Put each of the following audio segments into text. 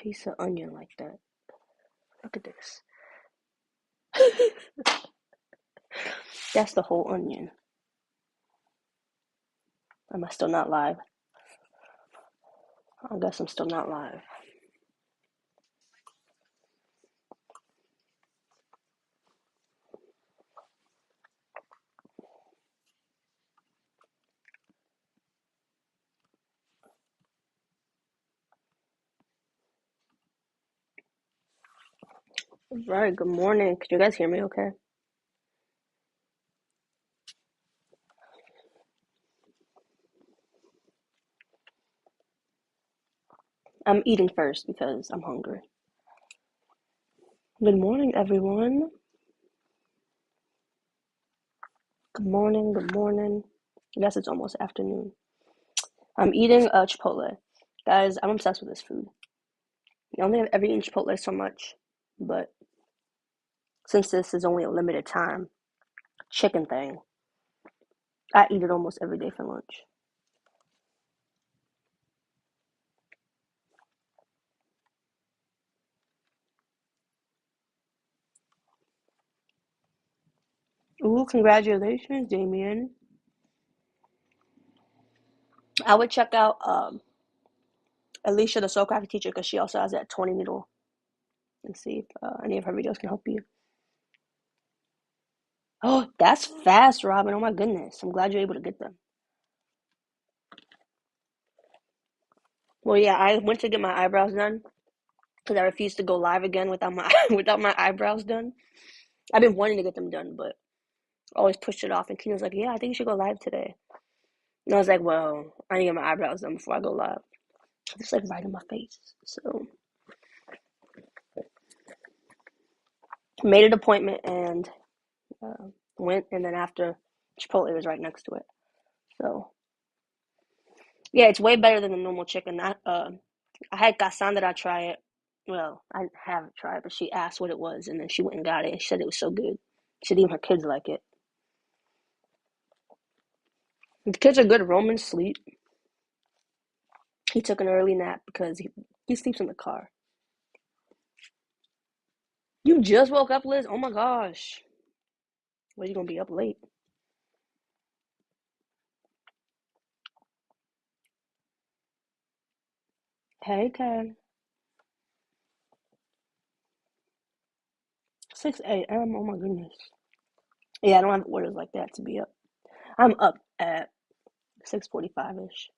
piece of onion like that. Look at this. That's the whole onion. Am I still not live? I guess I'm still not live. Right, good morning. Could you guys hear me okay? I'm eating first because I'm hungry. Good morning, everyone. Good morning, good morning. I guess it's almost afternoon. I'm eating Chipotle. Guys, I'm obsessed with this food. I don't think I've ever eaten Chipotle so much, but since this is only a limited time chicken thing, I eat it almost every day for lunch. Ooh, congratulations, Damien. I would check out Alicia, the soul crafting teacher, because she also has that 20 needle, and see if any of her videos can help you. Oh, that's fast, Robin. Oh my goodness. I'm glad you're able to get them. Well, yeah, I went to get my eyebrows done because I refused to go live again without my without my eyebrows done. I've been wanting to get them done, but always pushed it off. And Keena's like, "Yeah, I think you should go live today." And I was like, "Well, I need to get my eyebrows done before I go live." It's like right in my face. So made an appointment and went, and then after Chipotle was right next to it. So yeah, it's way better than the normal chicken. I had Cassandra try it. Well, I haven't tried, but she asked what it was, and then she went and got it, and she said it was so good. She said even her kids like it. The kids are good. Roman's sleep. He took an early nap because he sleeps in the car. You just woke up, Liz? Oh my gosh. Well, you gonna be up late. Hey, Ken. 6 a.m. Oh my goodness. Yeah, I don't have orders like that to be up. I'm up at 6:45 ish.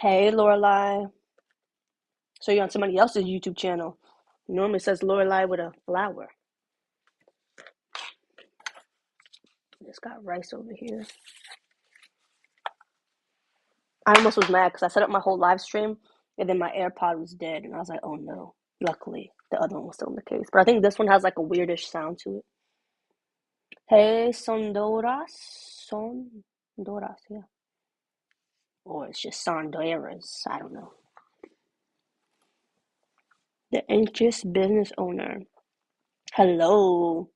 Hey, Lorelai. So you're on somebody else's YouTube channel. It normally says Lorelai with a flower. Just got rice over here. I almost was mad because I set up my whole live stream and then my AirPod was dead, and I was like, oh no. Luckily, the other one was still in the case. But I think this one has like a weirdish sound to it. Hey, Sondoras. Sondoras, yeah. Or it's just Sonderas. I don't know. The anxious business owner. Hello.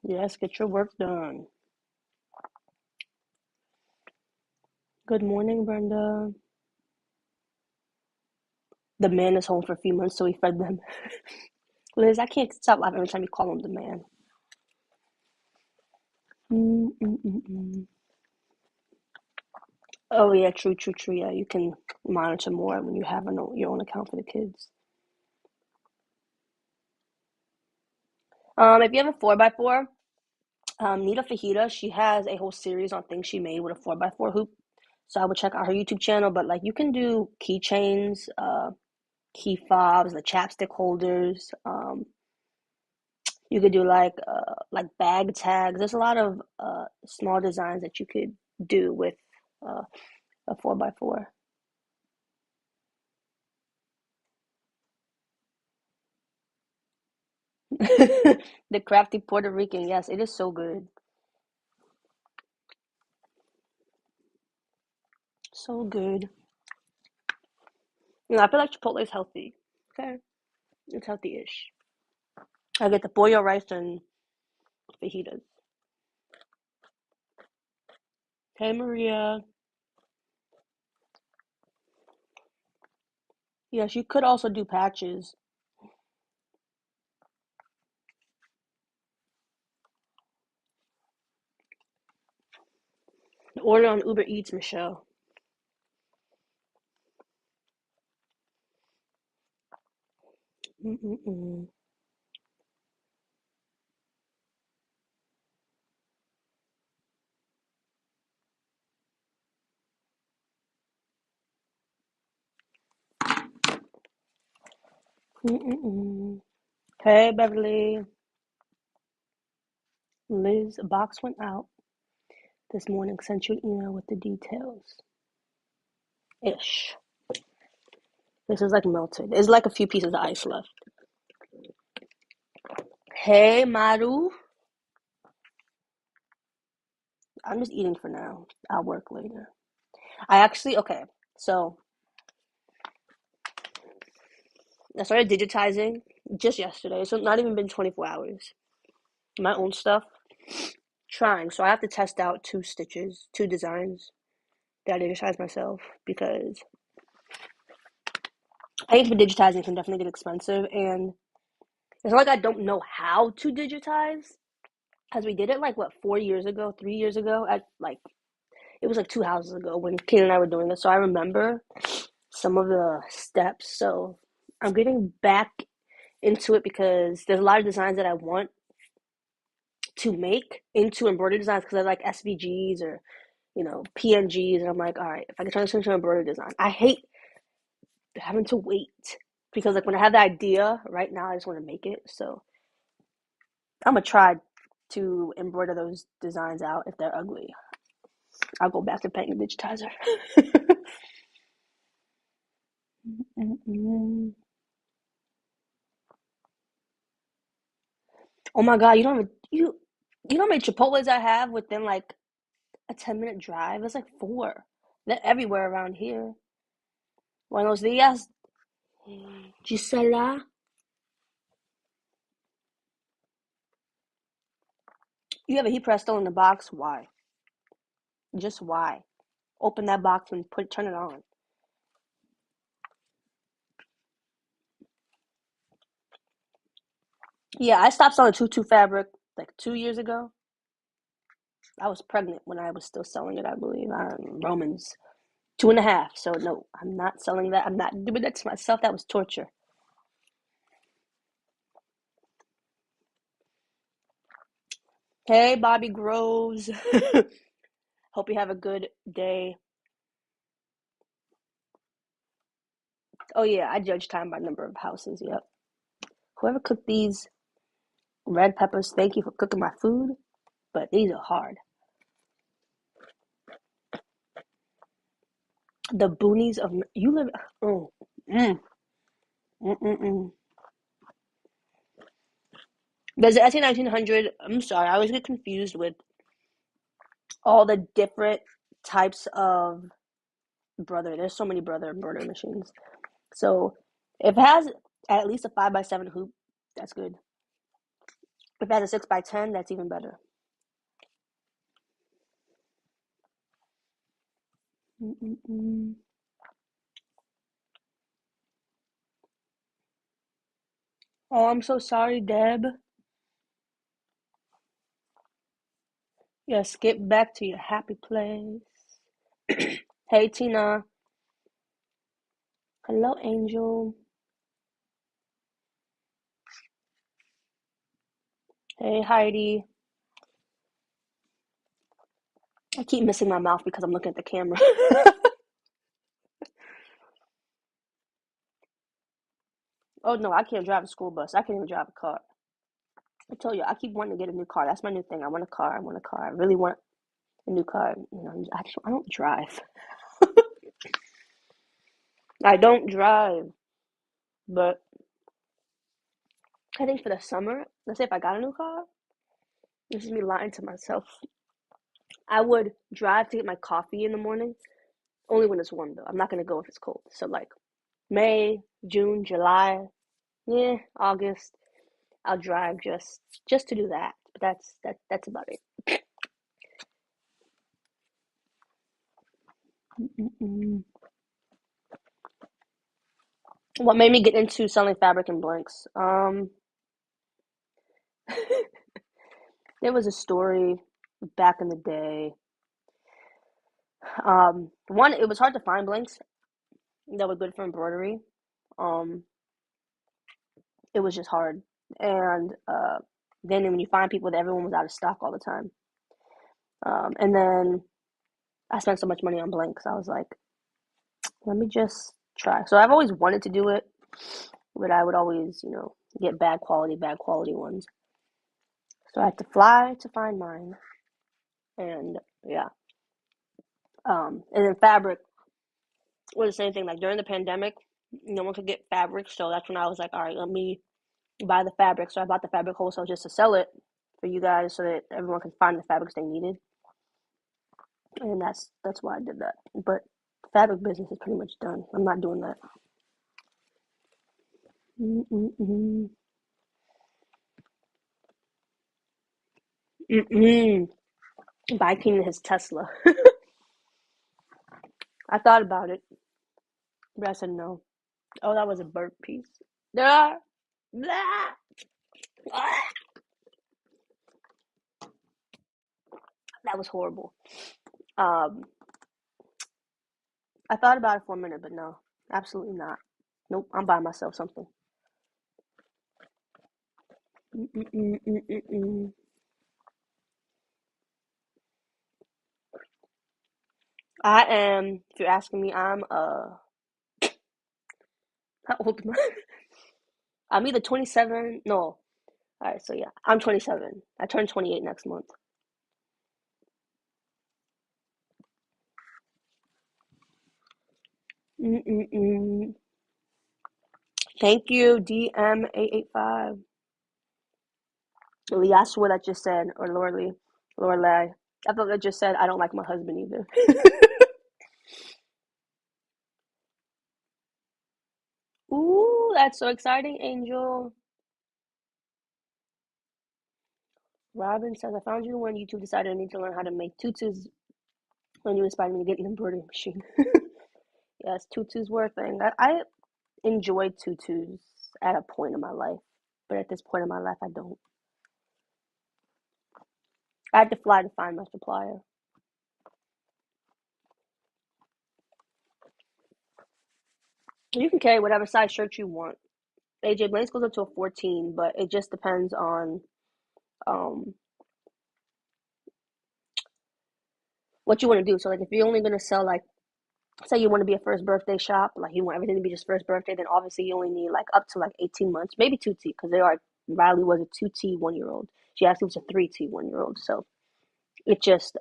Yes, get your work done. Good morning, Brenda. The man is home for a few months, so he fed them. Liz, I can't stop laughing every time you call him the man. Mm-mm-mm-mm. Oh yeah, true, true, true. Yeah, you can monitor more when you have your own account for the kids. If you have a 4x4, Nita Fajita, she has a whole series on things she made with a 4x4 hoop. So I would check out her YouTube channel. But like, you can do keychains, key fobs, the chapstick holders. You could do like bag tags. There's a lot of small designs that you could do with uh, a 4x4. The crafty Puerto Rican, yes, it is so good. So good. I feel like Chipotle is healthy. Okay. It's healthy-ish. I get the pollo rice and fajitas. Hey, Maria. Yes, you could also do patches. Order on Uber Eats, Michelle. Mm-mm-mm. Mm-mm-mm. Hey, Beverly. Liz, a box went out this morning. Sent you an email with the details. Ish. This is like melted. There's like a few pieces of ice left. Hey, Maru. I'm just eating for now. I'll work later. Okay, so I started digitizing just yesterday, so not even been 24 hours. My own stuff. Trying. So I have to test out two designs that I digitize myself because I think for digitizing can definitely get expensive, and it's not like I don't know how to digitize, as we did it like what 4 years ago, 3 years ago, at like it was like 2 houses ago when Kate and I were doing this. So I remember some of the steps. So I'm getting back into it because there's a lot of designs that I want to make into embroidery designs because I like SVGs or PNGs, and I'm like, all right, if I can turn this into an embroidery design, I hate having to wait because like when I have the idea right now, I just want to make it. So I'm gonna try to embroider those designs out. If they're ugly, I'll go back to paying a digitizer. Oh my god, you know how many Chipotle's I have within like a 10-minute drive? It's like four. They're everywhere around here. Buenos días, Gisela. You have a heat press still in the box? Why? Just why? Open that box and turn it on. Yeah, I stopped selling tutu fabric like 2 years ago. I was pregnant when I was still selling it, I believe. Romans 2.5. So no, I'm not selling that. I'm not doing that to myself. That was torture. Hey, Bobby Groves. Hope you have a good day. Oh yeah, I judge time by number of houses. Yep. Whoever cooked these red peppers, thank you for cooking my food. But these are hard. The boonies of you live. Oh, mm, mm, mm, mm. There's the SE 1900. I'm sorry, I always get confused with all the different types of brother. There's so many brother embroidery machines. So if it has at least a 5x7 hoop, that's good. If it has a 6x10, that's even better. Mm-mm-mm. Oh, I'm so sorry, Deb. Yeah, skip back to your happy place. Hey, Tina. Hello, Angel. Hey, Heidi. I keep missing my mouth because I'm looking at the camera. Oh no, I can't drive a school bus. I can't even drive a car. I told you, I keep wanting to get a new car. That's my new thing. I want a car. I want a car. I really want a new car. I don't drive. I don't drive. But I think for the summer, let's say if I got a new car, this is me lying to myself. I would drive to get my coffee in the morning, only when it's warm though. I'm not gonna go if it's cold. So like May, June, July, yeah, August, I'll drive just to do that. But that's about it. Mm-mm. What made me get into selling fabric and blanks? There was a story back in the day. One, it was hard to find blanks that were good for embroidery. Um, it was just hard, and then when you find people, that everyone was out of stock all the time. And then I spent so much money on blanks. I was like, let me just try. So I've always wanted to do it, but I would always, get bad quality ones. So I had to fly to find mine, and yeah. And then fabric was the same thing. Like during the pandemic, no one could get fabric, so that's when I was like, all right, let me buy the fabric. So I bought the fabric wholesale just to sell it for you guys, so that everyone can find the fabrics they needed. And that's why I did that. But fabric business is pretty much done. I'm not doing that. Mm-mm-mm. Mm-mm. Biking his Tesla. I thought about it, but I said no. Oh, that was a burnt piece. Ah, blah, ah. That was horrible. Um, I thought about it for a minute, but no, absolutely not. Nope, I'm buying myself something. Mm-mm-mm-mm-mm. I am, if you're asking me, how old am I? I'm either 27, no. All right, so yeah, I'm 27. I turn 28 next month. Mm-mm-mm. Thank you, DM885. Lee, I swear that just said, or Lorelei, Lorelei. I thought that just said I don't like my husband either. Ooh, that's so exciting, Angel. Robin says, I found you when YouTube decided I need to learn how to make tutus when you inspired me to get an embroidery machine. Yes, tutus were a thing. I enjoyed tutus at a point in my life, but at this point in my life, I don't. I had to fly to find my supplier. You can carry whatever size shirt you want. AJ Blaze goes up to a 14, but it just depends on um what you want to do. So like if you're only gonna sell like say you want to be a first birthday shop, like you want everything to be just first birthday, then obviously you only need like up to like 18 months, maybe 2T, because they are Riley was a 2T 1 year old. She actually was a 3T 1 year old. So it just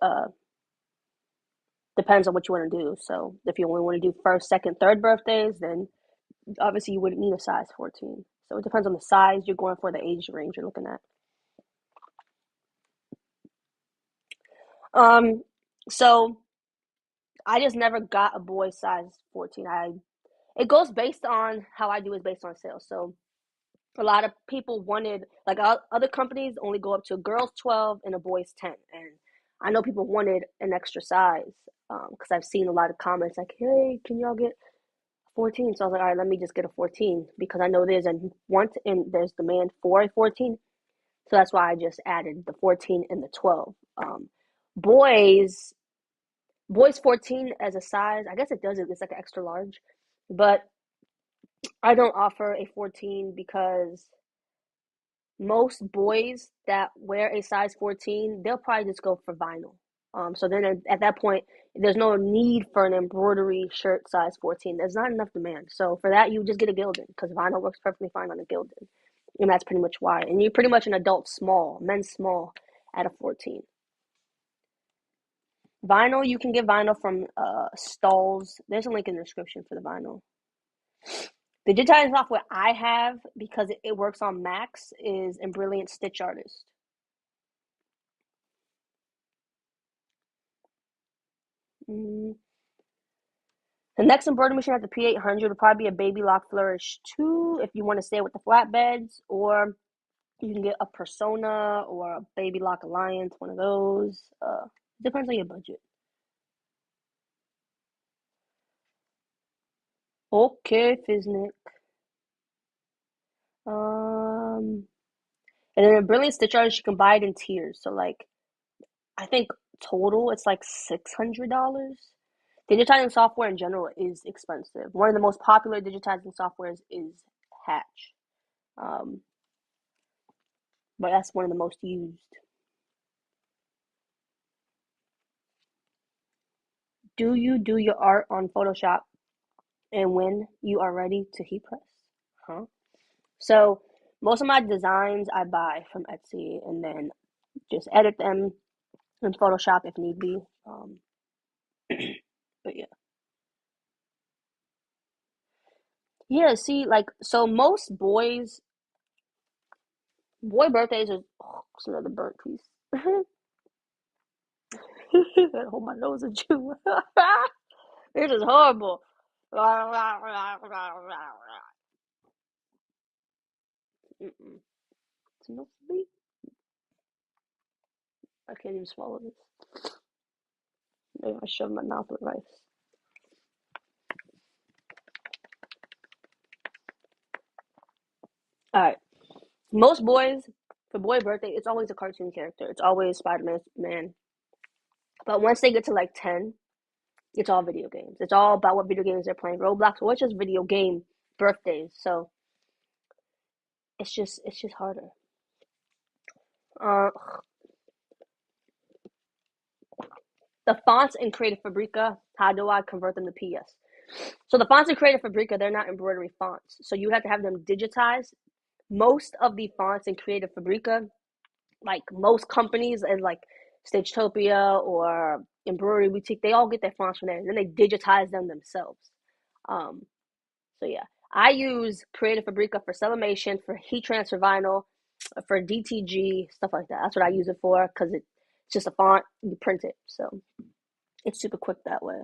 depends on what you want to do. So if you only want to do first, second, third birthdays, then obviously you wouldn't need a size 14. So it depends on the size you're going for, the age range you're looking at. Um, so I just never got a boy size 14. It goes based on how I do is based on sales. So a lot of people wanted like other companies only go up to a girls 12 and a boys 10, and I know people wanted an extra size because I've seen a lot of comments like, hey, can y'all get 14? So I was like, all right, let me just get a 14 because I know there's a want and there's demand for a 14. So that's why I just added the 14 and the 12. Um boys boys 14 as a size, I guess it does it, it's like an extra large, but I don't offer a 14 because most boys that wear a size 14, they'll probably just go for vinyl. So then at that point, there's no need for an embroidery shirt size 14. There's not enough demand. So for that, you just get a Gildan because vinyl works perfectly fine on a Gildan. And that's pretty much why. And you're pretty much an adult small, men's small at a 14. Vinyl, you can get vinyl from Stalls. There's a link in the description for the vinyl. The digitizing software I have, because it works on Macs, is Embrilliant Stitch Artist. Mm. The next embroidery machine at the P800 would probably be a Baby Lock Flourish 2 if you want to stay with the flatbeds, or you can get a Persona or a Baby Lock Alliance, one of those. Depends on your budget. Okay, Fiznik. Um, and then a brilliant stitch artist, you can buy it in tiers. So like, I think total it's like $600. Digitizing software in general is expensive. One of the most popular digitizing softwares is Hatch, um, but that's one of the most used. Do you do your art on Photoshop and when you are ready to heat press? Huh? So most of my designs I buy from Etsy and then just edit them in Photoshop if need be. But yeah, yeah. See, like so most boy birthdays are it's another burnt piece. I hold my nose at you. This is horrible. Mm-mm. It's no sleep. I can't even swallow this. Maybe I shove my mouth with rice. All right. Most boys, for boy birthday, it's always a cartoon character. It's always Spider-Man, Man. But once they get to like 10, it's all video games. It's all about what video games they're playing. Roblox, or it's just video game birthdays. So it's just harder. Uh, the fonts in Creative Fabrica, how do I convert them to PS? So the fonts in Creative Fabrica, they're not embroidery fonts. So you have to have them digitized. Most of the fonts in Creative Fabrica, like most companies and like Stagetopia or Embroidery Boutique, they all get their fonts from there and then they digitize them themselves. Um, so yeah, I use Creative Fabrica for Sublimation, for heat transfer vinyl, for DTG, stuff like that. That's what I use it for because it's just a font, you print it. So it's super quick that way.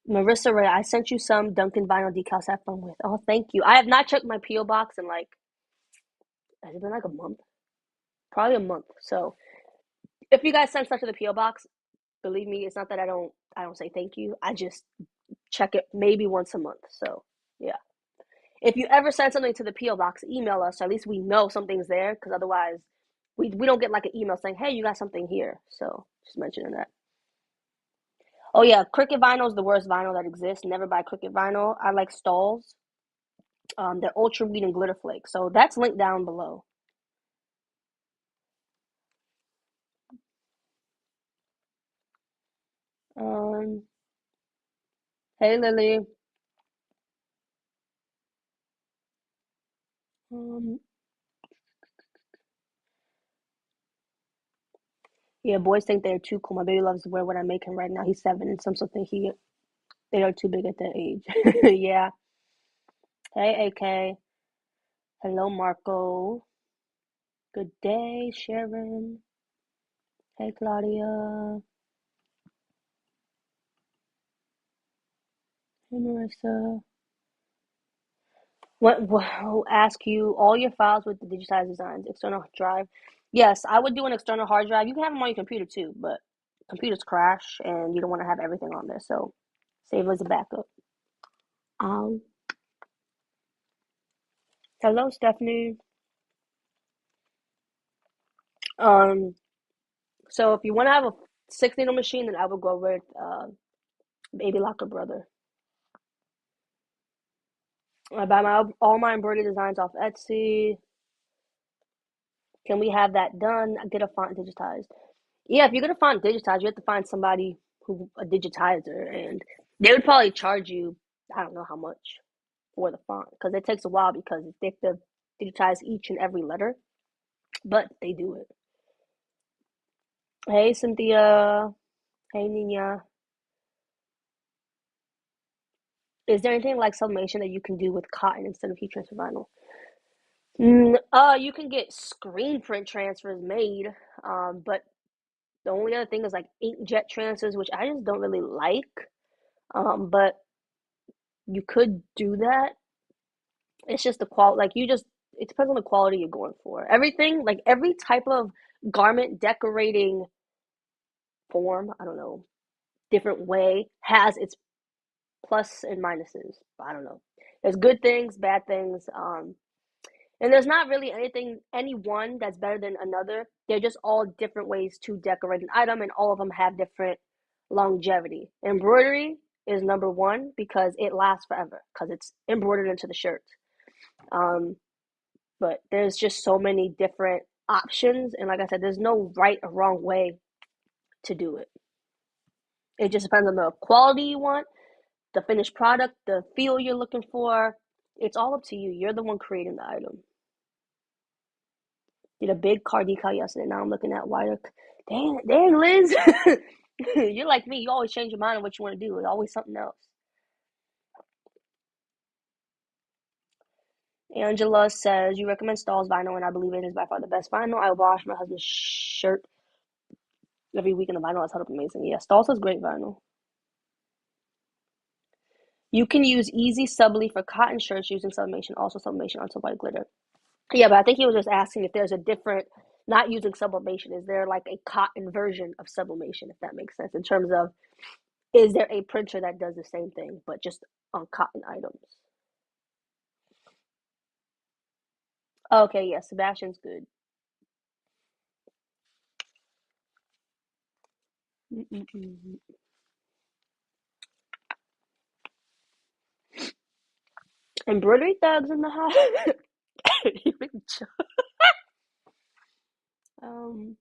Marissa Ray, I sent you some Dunkin' vinyl decals to have fun with. Oh, thank you. I have not checked my P.O. box in like, has it been like a month? Probably a month. So if you guys send stuff to the P.O. box, believe me, it's not that I don't say thank you. I just check it maybe once a month. So yeah. If you ever send something to the P.O. box, email us. So at least we know something's there, because otherwise we don't get like an email saying, hey, you got something here. So just mentioning that. Oh yeah, Cricut vinyl is the worst vinyl that exists. Never buy Cricut vinyl. I like Stalls. They're ultra weed and glitter flakes. So that's linked down below. Um, hey Lily. Um, yeah, boys think they're too cool. My baby loves to wear what I'm making right now. He's 7, and some still think they are too big at that age. Yeah. Hey AK. Hello Marco. Good day, Sharon. Hey Claudia. Hey Marissa. What will ask you all your files with the digitized designs, external drive. Yes, I would do an external hard drive. You can have them on your computer too, but computers crash and you don't want to have everything on there. So save as a backup. Um, Hello Stephanie. Um, so if you want to have a 6 needle machine, then I would go with Baby Locker Brother. I buy all my embroidery designs off Etsy. Can we have that done? Get a font digitized. Yeah, if you're gonna find digitize, you have to find somebody who a digitizer, and they would probably charge you, I don't know how much for the font, because it takes a while because they have to digitize each and every letter, but they do it. Hey Cynthia, hey Nina, is there anything like sublimation that you can do with cotton instead of heat transfer vinyl? You can get screen print transfers made, but the only other thing is like inkjet transfers, which I just don't really like. But you could do that. It's just the quality, like you just, it depends on the quality you're going for. Everything, like every type of garment decorating form, I don't know, different way has its plus and minuses. I don't know. There's good things, bad things, and there's not really any one that's better than another. They're just all different ways to decorate an item, and all of them have different longevity. Embroidery is number one because it lasts forever because it's embroidered into the shirt. Um, but there's just so many different options, and like I said, there's no right or wrong way to do it. It just depends on the quality you want, the finished product, the feel you're looking for. It's all up to you. You're the one creating the item. Did a big car decal yesterday. Now I'm looking at wider. Dang, Liz. You're like me. You always change your mind on what you want to do. It's always something else. Angela says, you recommend Stahl's vinyl, and I believe it is by far the best vinyl. I wash my husband's shirt every week, and the vinyl has held up amazing. Yeah, Stahl's has great vinyl. You can use Easy Subly for cotton shirts using sublimation, also sublimation onto white glitter. Yeah, but I think he was just asking if there's a different, not using sublimation, is there like a cotton version of sublimation, if that makes sense, in terms of, is there a printer that does the same thing, but just on cotton items? Okay, yeah, Sebastian's good. Embroidery thugs in the house. um,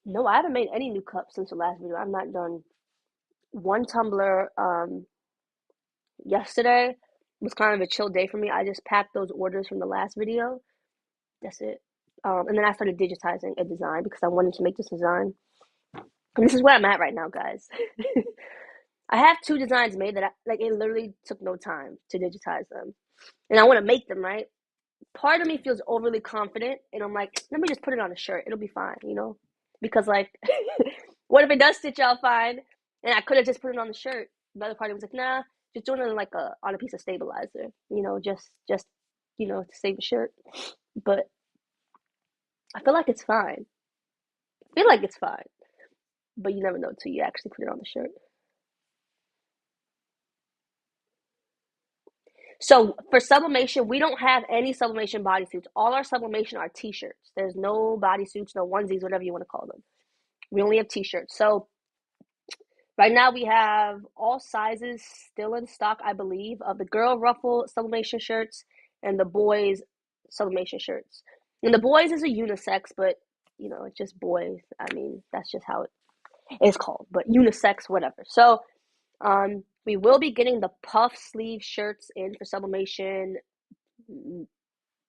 no, I haven't made any new cups since the last video. I've not done one tumbler. Yesterday was kind of a chill day for me. I just packed those orders from the last video. That's it. And then I started digitizing a design because I wanted to make this design. And this is where I'm at right now, guys. I have two designs made that it literally took no time to digitize them. And I want to make them, right? Part of me feels overly confident, and I'm like, let me just put it on a shirt. It'll be fine, you know? Because, like, what if it does stitch out fine? And I could have just put it on the shirt. The other party was like, nah, just doing it on a piece of stabilizer, just to save the shirt. But I feel like it's fine. I feel like it's fine, but you never know until you actually put it on the shirt. So for sublimation, we don't have any sublimation bodysuits. All our sublimation are t-shirts. There's no bodysuits, no onesies, whatever you want to call them. We only have t-shirts. So right now we have all sizes still in stock, I believe, of the girl ruffle sublimation shirts and the boys sublimation shirts. And the boys is a unisex, but it's just boys. I mean, that's just how it is called, but unisex, whatever. So we will be getting the puff sleeve shirts in for sublimation,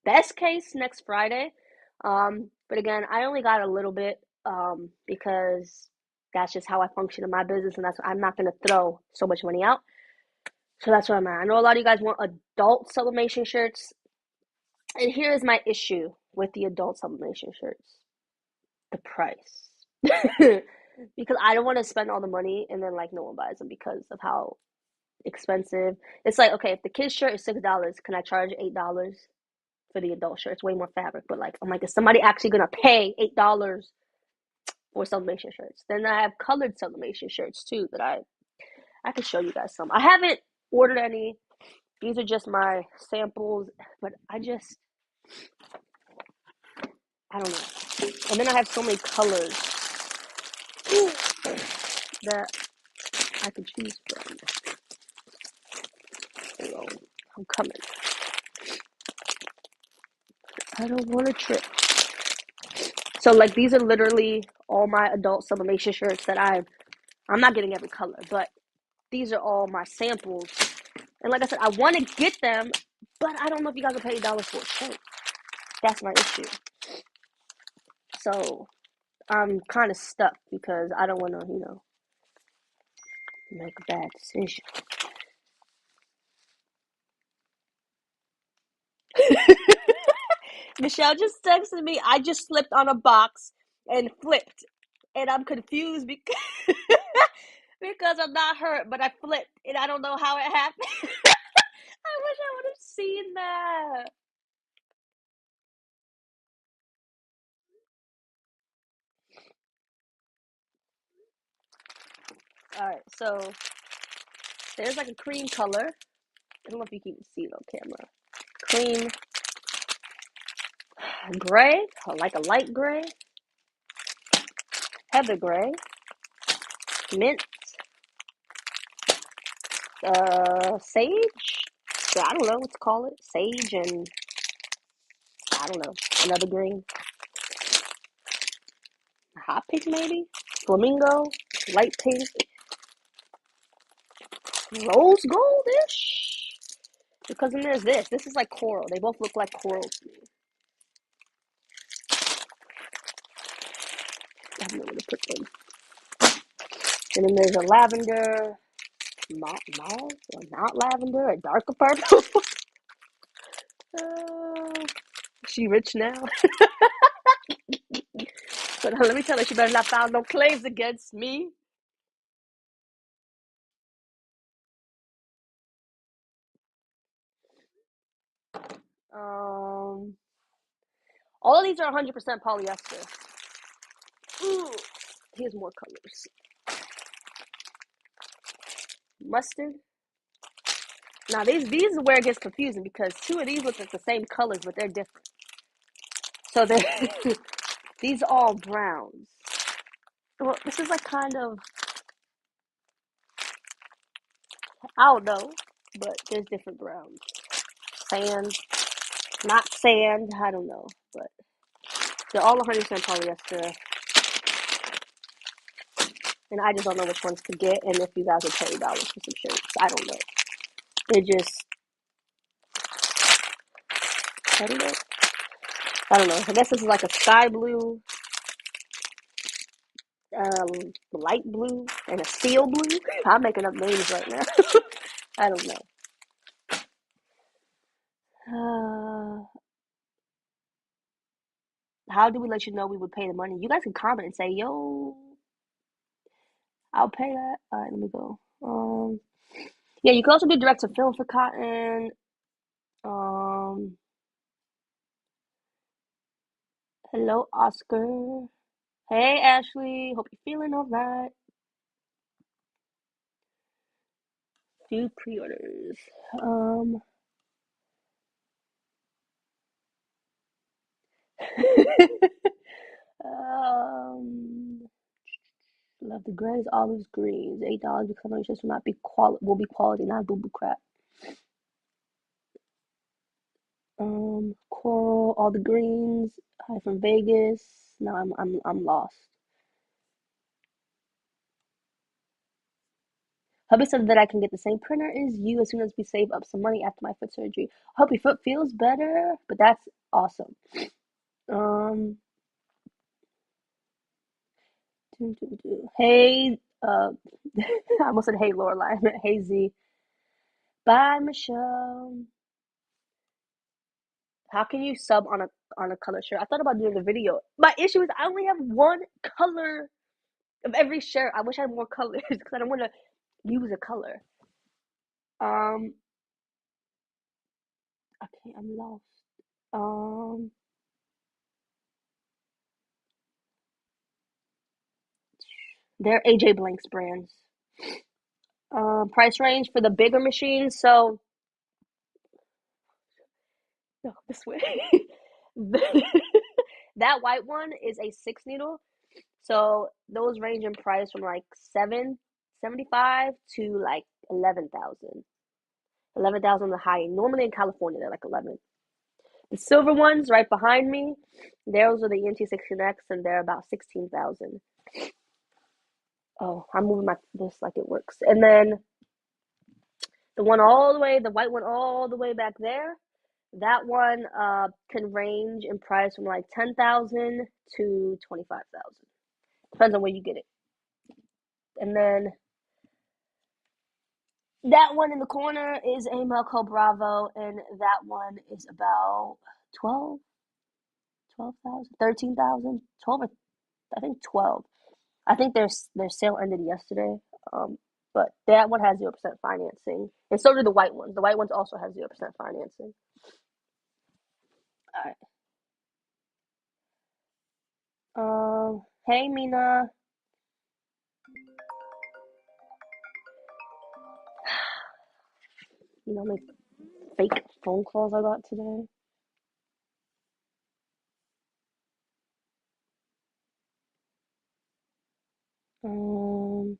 best case next Friday. But again, I only got a little bit because that's just how I function in my business, and I'm not going to throw so much money out. So that's where I'm at. I know a lot of you guys want adult sublimation shirts, and here is my issue with the adult sublimation shirts: the price. Because I don't want to spend all the money and then no one buys them because of how expensive. It's like, okay, if the kids shirt is $6, can I charge $8 for the adult shirt? It's way more fabric, but I'm like, is somebody actually gonna pay $8 for sublimation shirts? Then I have colored sublimation shirts too that I can show you guys some. I haven't ordered any. These are just my samples, but I don't know. And then I have so many colors that I can choose from. Hold on, I'm coming. I don't want to trip. So these are literally all my adult sublimation shirts that I'm not getting every color, but these are all my samples. And like I said, I want to get them, but I don't know if you guys will pay $8 for a shirt. That's my issue. So I'm kind of stuck because I don't want to, make a bad decision. Michelle just texted me, I just slipped on a box and flipped. And I'm confused because, because I'm not hurt, but I flipped and I don't know how it happened. I wish I would have seen that. Alright, so there's like a cream color. I don't know if you can see it on camera. Cream, gray, like a light gray, heather gray, mint, sage. I don't know what to call it. Sage and I don't know, another green. Hot pink maybe? Flamingo, light pink, rose goldish. Because then there's this. This is like coral. They both look like coral to me. I don't know where to put them. And then there's a lavender, mauve, or not lavender, a darker purple. She rich now. But let me tell her, she better not file no claims against me. All of these are 100% polyester. Ooh, here's more colors. Mustard. Now these is where it gets confusing because two of these look like the same colors, but they're different. So they're these are all browns. Well, this is like kind of, I don't know, but there's different browns. Sand, not sand, I don't know, but they're all 100% polyester. And I just don't know which ones to get and if you guys would pay $30 for some shirts. I don't know. It just, I don't know. I don't know. I guess this is like a sky blue, light blue, and a steel blue. I'm making up names right now. I don't know. How do we let you know we would pay the money? You guys can comment and say, yo, I'll pay that. All right, let me go. Yeah, you can also do direct to film for cotton. Hello, Oscar. Hey, Ashley. Hope you're feeling all right. Do pre-orders. um, love the grays, olives, greens. $8 because my just will not be will be quality, not boo boo crap. Coral, all the greens. Hi from Vegas. No, I'm lost. Hubby said that I can get the same printer as you as soon as we save up some money after my foot surgery. Hope your foot feels better, but that's awesome. Hey, I almost said hey Lorelai. I meant hey Z. Bye, Michelle. How can you sub on a color shirt? I thought about doing a video. My issue is I only have one color of every shirt. I wish I had more colors because I don't want to use a color. Okay, I'm lost. They're AJ Blank's brands. Price range for the bigger machines. So, no, this way. That white one is a 6 needle. So those range in price from like 775 to like 11,000. 11,000 the high. Normally in California they're like 11. The silver ones right behind me, those are the ENT16X and they're about 16,000. Oh, I'm moving this like it works. And then the white one all the way back there, that one can range in price from like 10,000 to 25,000. Depends on where you get it. And then that one in the corner is a Melco Bravo, and that one is about 12,000, 13,000, 12, I think 12. I think their sale ended yesterday. But that one has 0% financing, and so do the white ones. The white ones also have 0% financing. All right. Hey Mina. make fake phone calls I got today. Um,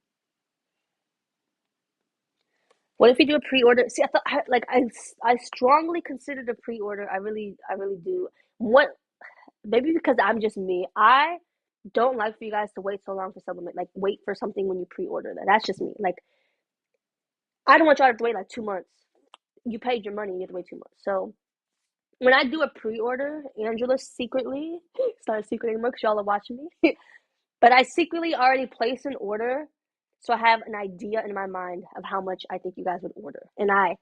what if you do a pre-order? See, I thought I strongly considered a pre-order. I really do. What maybe because I'm just me. I don't like for you guys to wait so long for supplement. Like wait for something when you pre-order that. That's just me. Like I don't want y'all to have to wait like 2 months. You paid your money, you have to wait 2 months. So when I do a pre-order, Angela secretly, it's not a secret anymore because y'all are watching me, but I secretly already place an order. So I have an idea in my mind of how much I think you guys would order. And I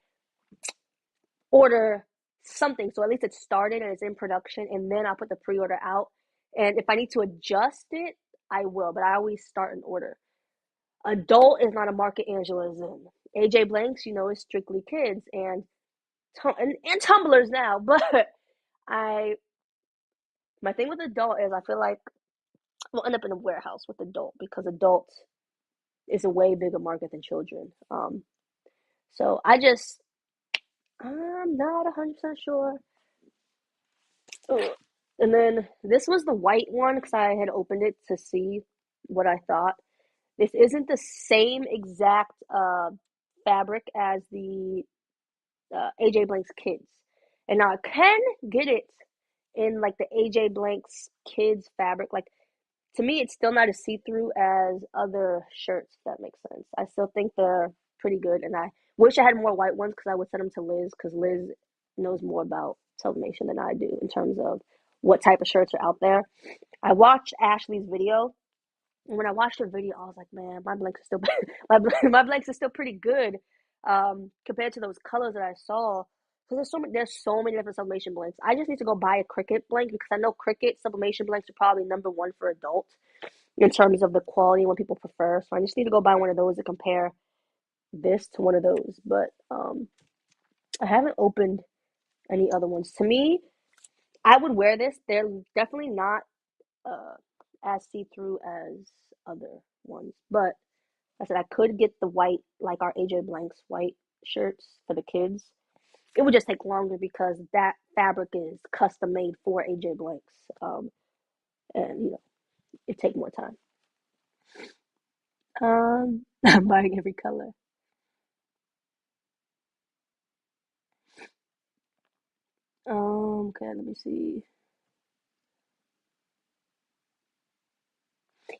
order something. So at least it's started and it's in production. And then I'll put the pre-order out. And if I need to adjust it, I will. But I always start an order. Adult is not a market Angela is in. AJ Blanks, is strictly kids and tumblers now. But I my thing with adult is I feel like we'll end up in a warehouse with adult because adult is a way bigger market than children. So I'm not 100% sure. Ugh. And then this was the white one because I had opened it to see what I thought. This isn't the same exact fabric as the AJ Blank's kids. And now I can get it in like the AJ Blank's kids fabric. Like to me, it's still not as see through as other shirts, if that makes sense. I still think they're pretty good. And I wish I had more white ones because I would send them to Liz because Liz knows more about sublimation than I do in terms of what type of shirts are out there. I watched Ashley's video. And when I watched her video, I was like, man, my blanks are still my blanks are still pretty good compared to those colors that I saw. Because there's so many different sublimation blanks. I just need to go buy a Cricut blank because I know Cricut sublimation blanks are probably number one for adults in terms of the quality and what people prefer. So I just need to go buy one of those to compare this to one of those. But I haven't opened any other ones. To me, I would wear this. They're definitely not uh, as see through as other ones. But I said I could get the white, like our AJ Blanks white shirts for the kids. It would just take longer because that fabric is custom made for AJ Blanks. And it take more time. I'm buying every color. Okay, let me see.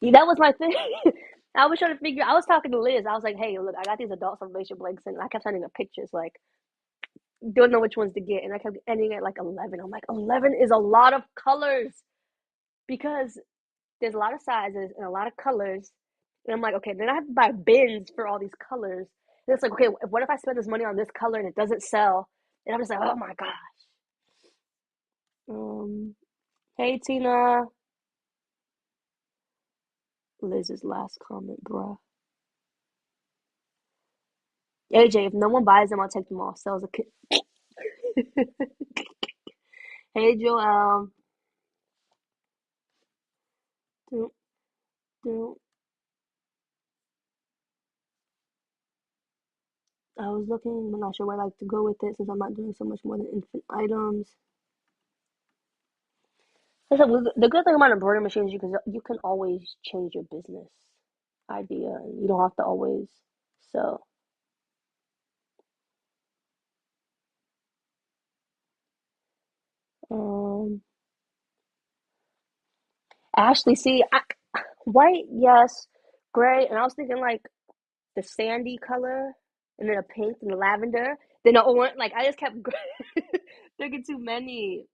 Yeah, that was my thing. I was trying to figure. I was talking to Liz. I was like, "Hey, look, I got these adult sublimation blanks, and I kept sending her pictures. Like, don't know which ones to get, and I kept ending at like 11. I'm like, 11 is a lot of colors because there's a lot of sizes and a lot of colors. And I'm like, okay, then I have to buy bins for all these colors. And it's like, okay, what if I spend this money on this color and it doesn't sell? And I'm just like, oh my god. Hey Tina, Liz's last comment, bruh. AJ, if no one buys them, I'll take them all. Sells a kit. Hey Joel. Do, do. I was looking, I'm not sure where I like to go with it since I'm not doing so much more than infant items. The good thing about embroidery machines is you can always change your business idea. You don't have to always sell. Um, Ashley, see, white, yes, gray, and I was thinking like the sandy color, and then a pink and the lavender, then the orange. Like I just kept thinking too many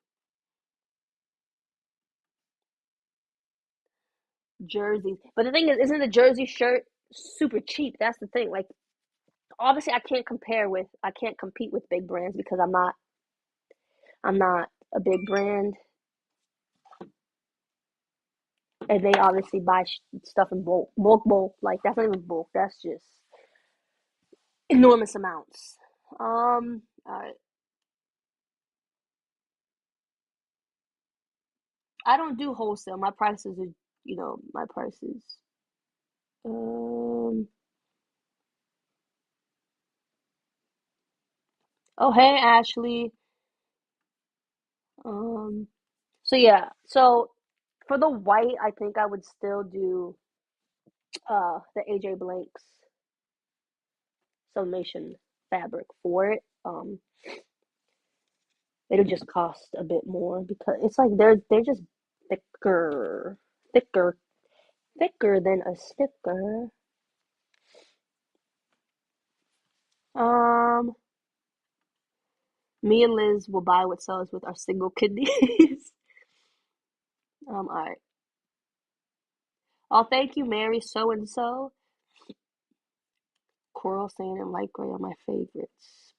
jerseys. But the thing is, isn't the jersey shirt super cheap? That's the thing. Like obviously, I can't compete with big brands because I'm not a big brand, and they obviously buy stuff in bulk. Like that's not even bulk. That's just enormous amounts. All right. I don't do wholesale. My prices are, my prices. Um, Oh, hey, Ashley. Um, so yeah, so for the white, I think I would still do the AJ Blanks Sublimation fabric for it. It'll just cost a bit more because it's like they're just thicker, thicker, thicker than a sticker. Um, Me and Liz will buy what sells with our single kidneys. All right. Oh, thank you, Mary. So and so. Coral sand and light gray are my favorites.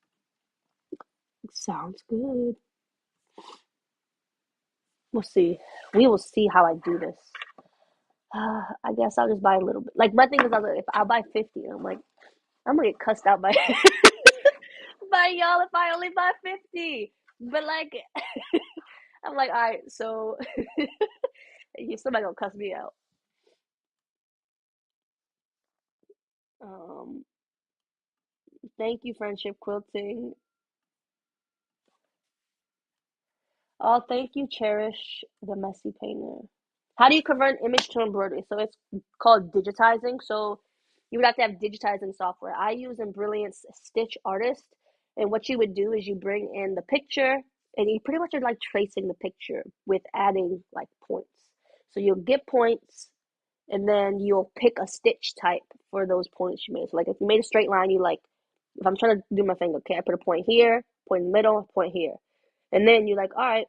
Sounds good. We'll see. We will see how I do this. I guess I'll just buy a little bit. Like my thing is, if I buy 50, I'm gonna get cussed out by by y'all if I only buy 50. But like, I'm like, all right, so you somebody gonna cuss me out. Um, Thank you, friendship quilting. Oh, thank you, Cherish the Messy Painter. How do you convert an image to embroidery? So it's called digitizing. So you would have to have digitizing software. I use Embroidery Stitch Artist, and what you would do is you bring in the picture, and you pretty much are like tracing the picture with adding like points. So you'll get points, and then you'll pick a stitch type for those points you made. So like if you made a straight line, you like if I'm trying to do my thing, okay, I put a point here, point in the middle, point here. And then you're like, all right,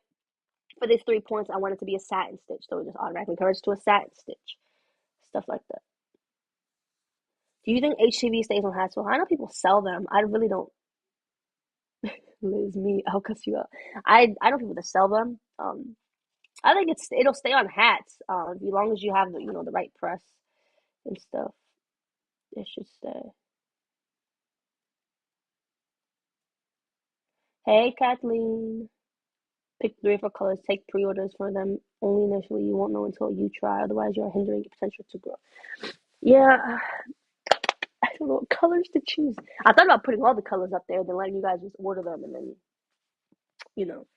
for these 3 points, I want it to be a satin stitch. So it just automatically converts to a satin stitch. Stuff like that. Do you think HTV stays on hats? Well, I know people sell them. I really don't. Liz, me, I'll cuss you out. I know people that sell them. I think it'll stay on hats. As long as you have the right press and stuff, it should stay. Hey, Kathleen. Pick 3 or 4 colors. Take pre-orders for them only initially. You won't know until you try. Otherwise, you are hindering your potential to grow. Yeah, I don't know what colors to choose. I thought about putting all the colors up there, then letting you guys just order them, and then you know.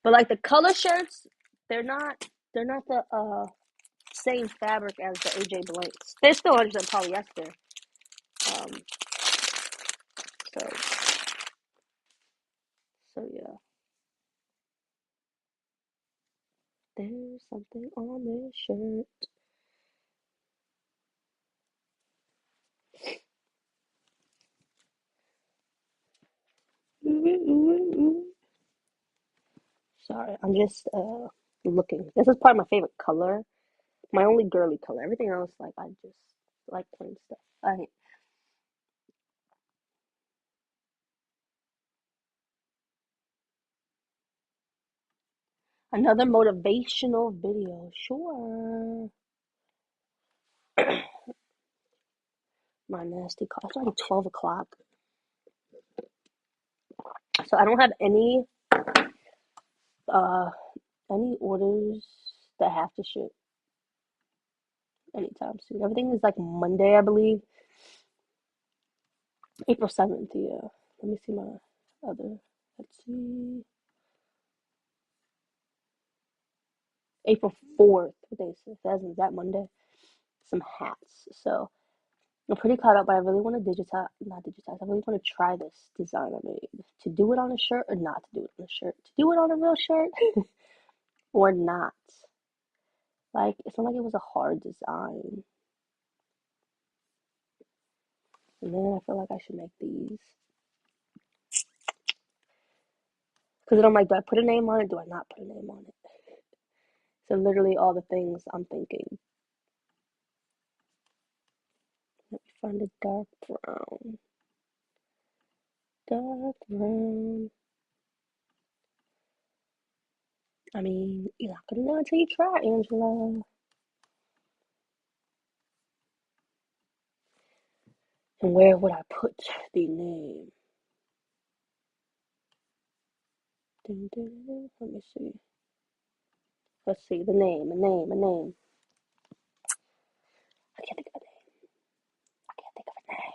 But like the color shirts, they're not they're not the same fabric as the AJ Blanks. They're still 100% polyester. Um, so yeah. There's something on this shirt. Sorry, I'm just looking. This is probably my favorite color. My only girly color. Everything else, like I just like plain stuff. Another motivational video. Sure. My nasty cough. It's already 12 o'clock. So I don't have uh any orders that have to ship anytime soon. Everything is like Monday, I believe. April 7th, yeah. Let me see my other. Let's see. April 4th. What day is it? That Monday? Some hats. So I'm pretty caught up, but I really want to not digitize. I really want to try this design I made. To do it on a shirt or not to do it on a shirt. To do it on a real shirt or not. Like, it's not like it was a hard design. And then I feel like I should make these. Because then I'm like, do I put a name on it? Do I not put a name on it? So literally all the things I'm thinking. Let me find a dark brown. Dark brown. I mean, you're not gonna know until you try, Angela. And where would I put the name? Dun, dun, dun. Let me see. Let's see, a name. I can't think of a name. I can't think of a name.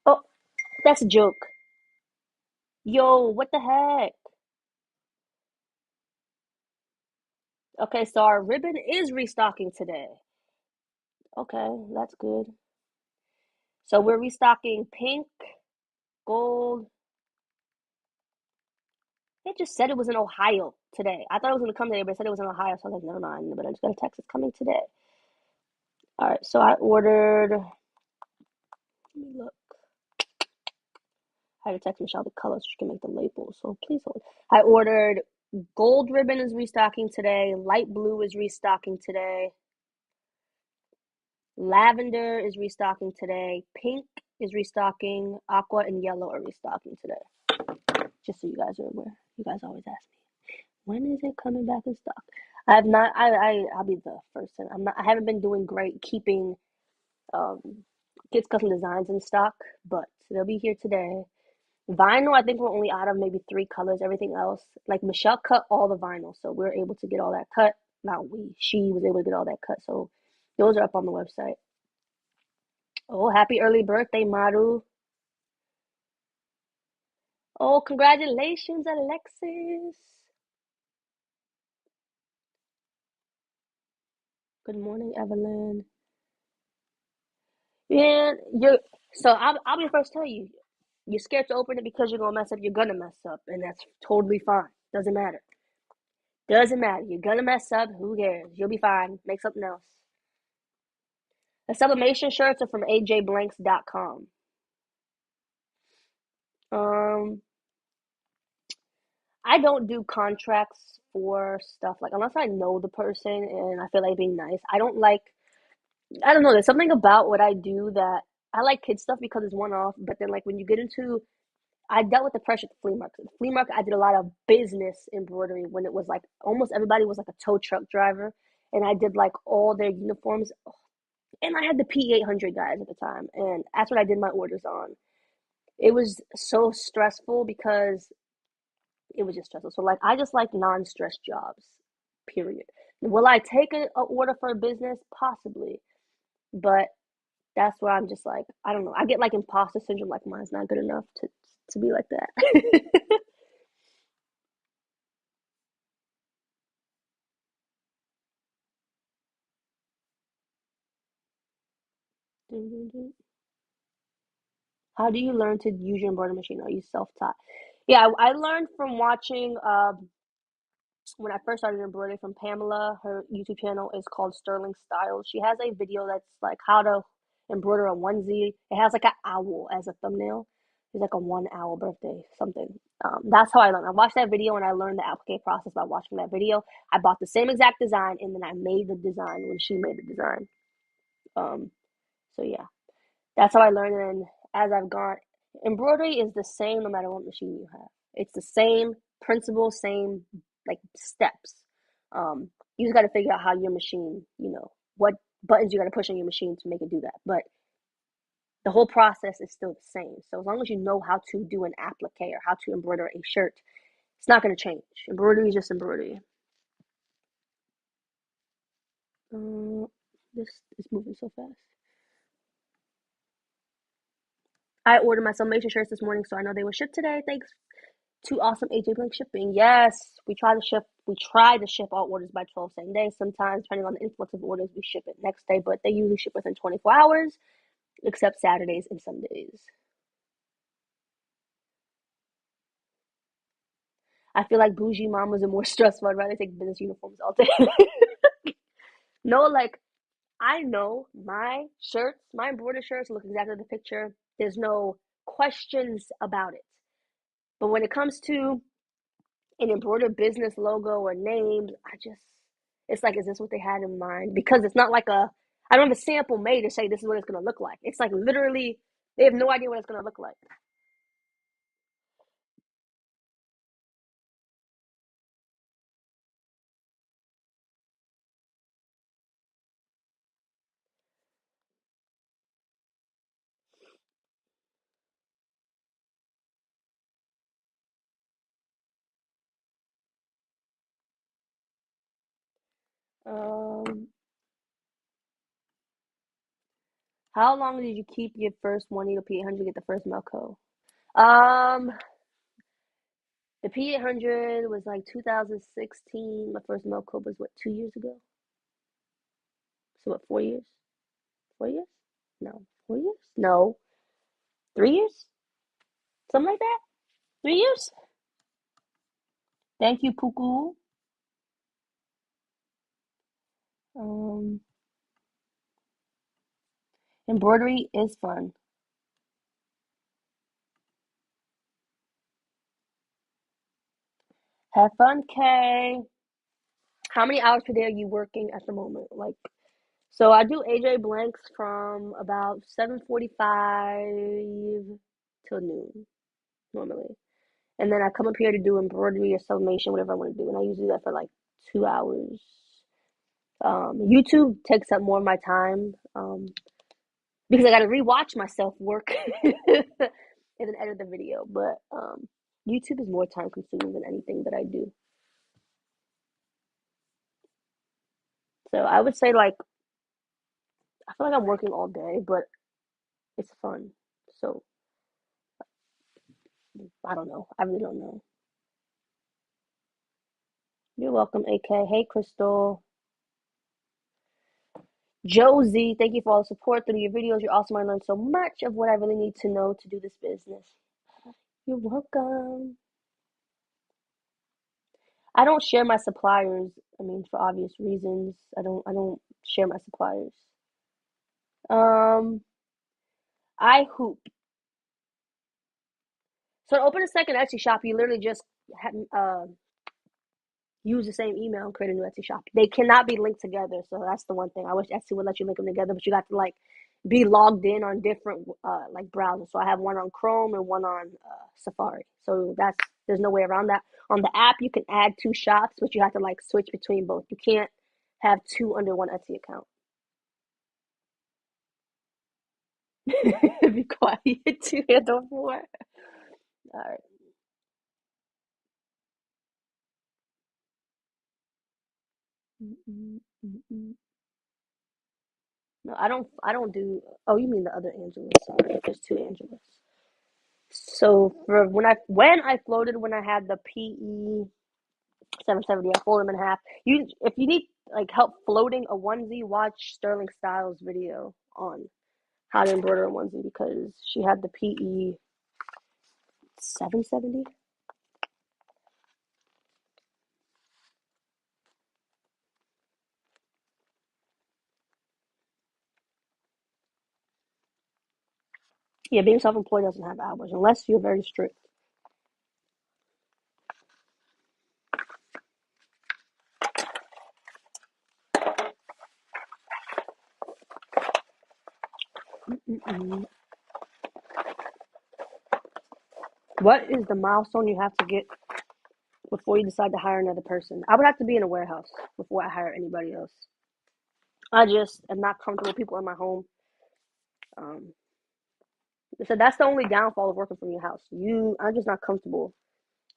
Oh, That's a joke. Yo, what the heck? Okay, so our ribbon is restocking today. Okay, that's good. So we're restocking pink, gold. It just said it was in Ohio today. I thought it was gonna come today, but it said it was in Ohio, so I was like, never mind. But I just got a text it's coming today. All right, so I ordered. Let me look. I had to text Michelle the colors so she can make the labels. So please hold. I ordered gold ribbon is restocking today. Light blue is restocking today. Lavender is restocking today. Pink is restocking. Aqua and yellow are restocking today. Just so you guys are aware. You guys always ask me, when is it coming back in stock? I have not. I'll be the first. I'm not. I haven't been doing great keeping um kids custom designs in stock, but they'll be here today. Vinyl, I think we're only out of maybe 3 colors. Everything else, like Michelle cut all the vinyl, so we're able to get all that cut. Not we, she was able to get all that cut. So those are up on the website. Oh, happy early birthday, Maru. Oh, congratulations, Alexis. Good morning, Evelyn. Yeah, you're so I'll be the first to tell you. You're scared to open it because you're gonna mess up. You're gonna mess up, and that's totally fine. Doesn't matter. Doesn't matter. You're gonna mess up. Who cares? You'll be fine. Make something else. The sublimation shirts are from ajblanks.com. Um, I don't do contracts for stuff like unless I know the person and I feel like being nice. I don't like. I don't know. There's something about what I do that I like kid stuff because it's one off. But then like when you get into I dealt with the pressure at the flea market. The flea market, I did a lot of business embroidery when it was like almost everybody was like a tow truck driver, and I did like all their uniforms. And I had the P800 guys at the time, and that's what I did my orders on. It was so stressful because it was just stressful. So like I just like non-stress jobs. Period. Will I take a order for a business? Possibly, but that's where I'm just like I don't know. I get like imposter syndrome. Like mine's not good enough to be like that. How do you learn to use your embroidery machine? Are you self-taught? Yeah, I learned from watching when I first started embroidery from Pamela. Her YouTube channel is called Sterling Styles. She has a video that's like how to embroider a onesie. It has like an owl as a thumbnail. It's like a 1 hour birthday something. That's how I learned. I watched that video and I learned the applique process by watching that video. I bought the same exact design and then I made the design when she made the design. Um, so yeah. That's how I learned. And as I've gone, embroidery is the same no matter what machine you have. It's the same principle, same like steps. You just got to figure out how your machine, what buttons you got to push on your machine to make it do that. But the whole process is still the same. So as long as you know how to do an applique or how to embroider a shirt, it's not going to change. Embroidery is just embroidery. Uh, this is moving so fast. I ordered my Sublimation shirts this morning, so I know they were shipped today. Thanks to awesome AJ Blake shipping. Yes, we try to ship all orders by 12 same day. Sometimes, depending on the influx of orders, we ship it next day, but they usually ship within 24 hours, except Saturdays and Sundays. I feel like bougie mamas are more stressful. I'd rather take business uniforms all day. No, like I know my embroidered shirts look exactly like the picture. There's no questions about it. But when it comes to an embroidered business logo or names, it's like, is this what they had in mind? Because it's not like I don't have a sample made to say this is what it's gonna look like. It's like literally, they have no idea what it's gonna look like. Um, how long did you keep your first one needle P800 to get the first Melco? Um, the P800 was like 2016. My first milk coat was what, 2 years ago? So what, 4 years? 4 years? No, 4 years? No, 3 years? Something like that? 3 years? Thank you, Puku. Um, embroidery is fun. Have fun, Kay. How many hours per day are you working at the moment? Like, so I do AJ blanks from about 7:45 till noon normally, and then I come up here to do embroidery or sublimation, whatever I want to do, and I usually do that for like 2 hours. YouTube takes up more of my time because I got to rewatch myself work and then edit the video. But YouTube is more time consuming than anything that I do. So I would say like I feel like I'm working all day, but it's fun. So I don't know. I really don't know. You're welcome, AK. Hey, Crystal. Josie, thank you for all the support through your videos. You're awesome. I learned so much of what I really need to know to do this business. You're welcome. I don't share my suppliers. I mean, for obvious reasons. I don't share my suppliers. Um, I hoop. So to open a second Etsy shop, you literally just use the same email and create a new Etsy shop. They cannot be linked together, so that's the one thing. I wish Etsy would let you link them together, but you got to like be logged in on different like browsers. So I have one on Chrome and one on Safari. So that's there's no way around that. On the app, you can add two shops, but you have to like switch between both. You can't have two under one Etsy account. Be quiet. Two handle four. All right. Mm-mm, mm-mm. No, I don't. I don't do. Oh, you mean the other Angela? Sorry, there's two Angelas. So for when I floated when I had the PE 770, I folded them in half. You if you need like help floating a onesie, watch Sterling Styles video on how to embroider a onesie because she had the PE 770. Yeah, being self-employed doesn't have hours unless you're very strict. Mm-mm. What is the milestone you have to get before you decide to hire another person? I would have to be in a warehouse before I hire anybody else. I just am not comfortable with people in my home. Um, so that's the only downfall of working from your house. I'm just not comfortable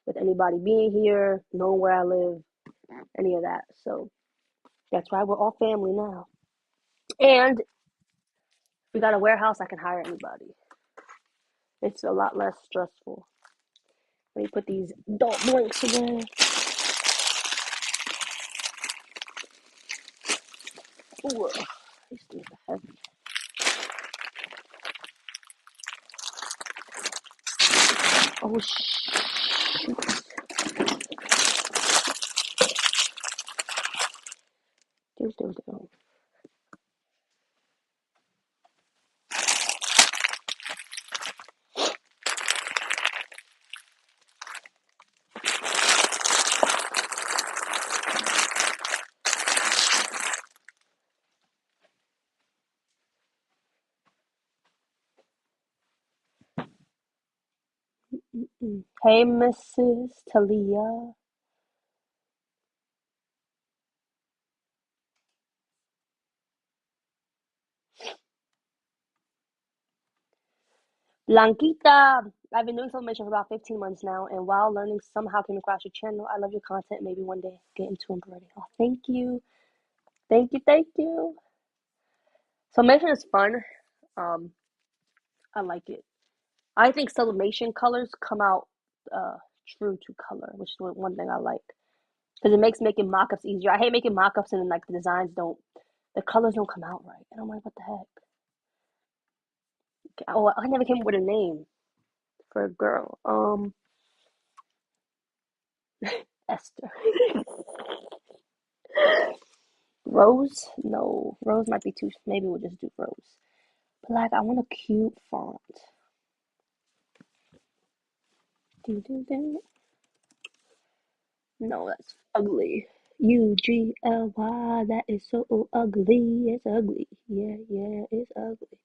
with anybody being here, knowing where I live, any of that. So that's why we're all family now. And if we got a warehouse, I can hire anybody. It's a lot less stressful. Let me put these adult blinks away. Ooh, these things are heavy. Oh, shoot. Do. Hey, Mrs. Talia. Blanquita, I've been doing Sublimation for about 15 months now, and while learning, somehow came across your channel. I love your content. Maybe one day get into embroidery. Oh, thank you. Thank you. Thank you. Sublimation is fun. Um, I like it. I think sublimation colors come out uh, true to color, which is one thing I like because it makes making mock-ups easier. I hate making mock-ups and then like the designs don't, the colors don't come out right, and I'm like, what the heck? Oh, I never came up with a name for a girl. Esther. Rose? No, Rose might be too. Maybe we'll just do Rose. But like, I want a cute font. Do, do, do. No, that's ugly. Ugly. That is so ugly. It's ugly. Yeah, yeah, it's ugly.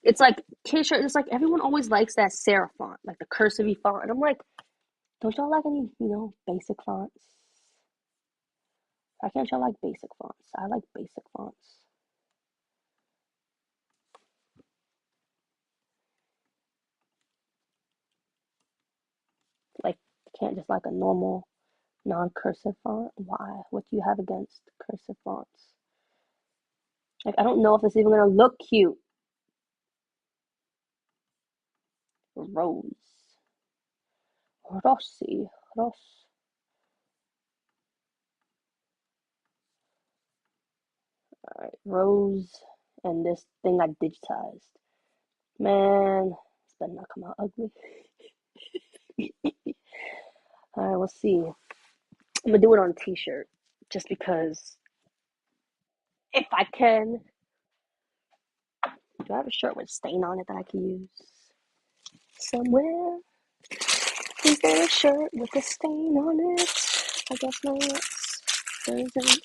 It's like T-shirt. It's like everyone always likes that Serif font, like the cursive font, and I'm like, don't y'all like any, basic fonts? Why can't y'all like basic fonts? I like basic fonts. Like, you can't just like a normal non-cursive font. Why? What do you have against cursive fonts? Like, I don't know if it's even gonna look cute. Rose, Rossi, Ross. All right, Rose, and this thing I digitized. Man, this better not come out ugly. All right, we'll see. I'm gonna do it on a t-shirt just because if I can. Do I have a shirt with a stain on it that I can use somewhere? Is there a shirt with a stain on it? I guess not. There isn't.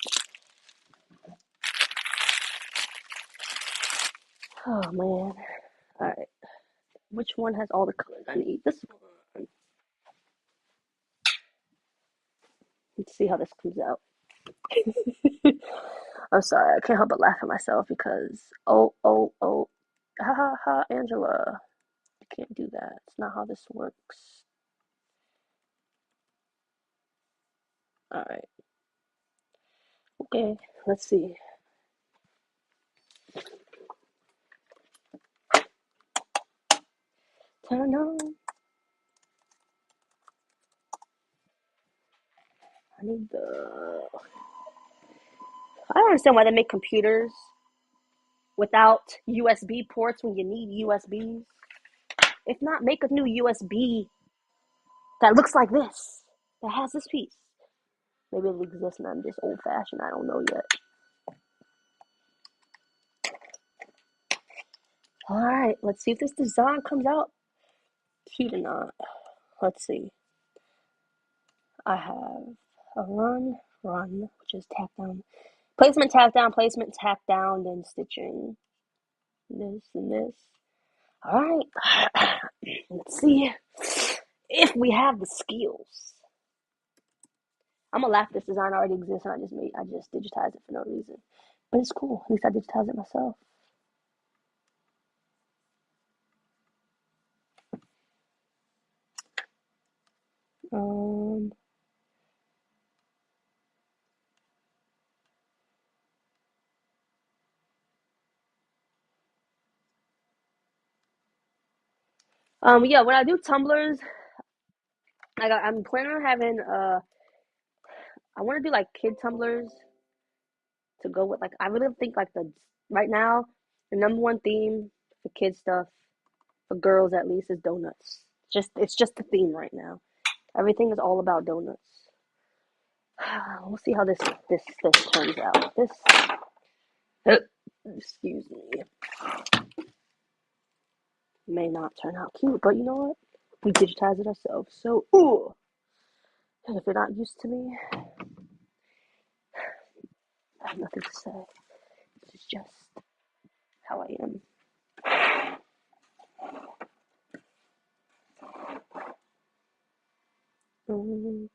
Oh man. Alright. Which one has all the colors I need? This one. Let's see how this comes out. I'm sorry, I can't help but laugh at myself because oh. Ha ha ha, Angela. I can't do that. It's not how this works. Alright. Okay, let's see. Turn on. I need the. I don't understand why they make computers without USB ports when you need USBs. If not, make a new USB that looks like this, that has this piece. Maybe it exists and I'm just old fashioned. I don't know yet. All right, let's see if this design comes out cute or not. Let's see. I have a run, which is tack down, placement, tack down, then stitching this and this. All right, let's see if we have the skills. I'm gonna laugh. This design already exists, and I just digitized it for no reason. But it's cool. At least I digitized it myself. Um, yeah. When I do tumblers, like I'm planning on having I want to do like kid tumblers to go with like I really think like the right now the number one theme for kid stuff for girls at least is donuts. It's just the theme right now. Everything is all about donuts. We'll see how this turns out. This excuse me may not turn out cute, but you know what? We digitize it ourselves. So ooh, and if you're not used to me, I have nothing to say. This is just how I am. Mm.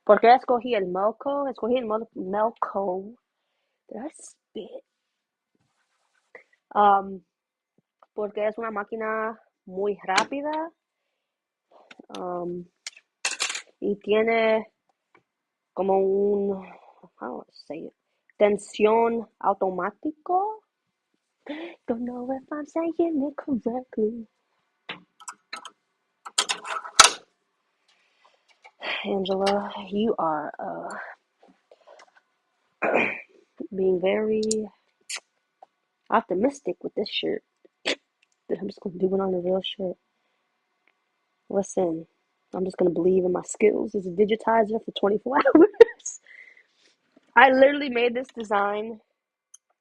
¿Por qué escogí el Melco? Escogí el Melco. Did I spit? Porque es una máquina muy rápida. Y tiene como un, how do I say it? Tensión automático. Don't know if I'm saying it correctly. Angela, you are being very optimistic with this shirt. I'm just gonna do it on the real shirt. Listen, I'm just gonna believe in my skills as a digitizer for 24 hours. I literally made this design,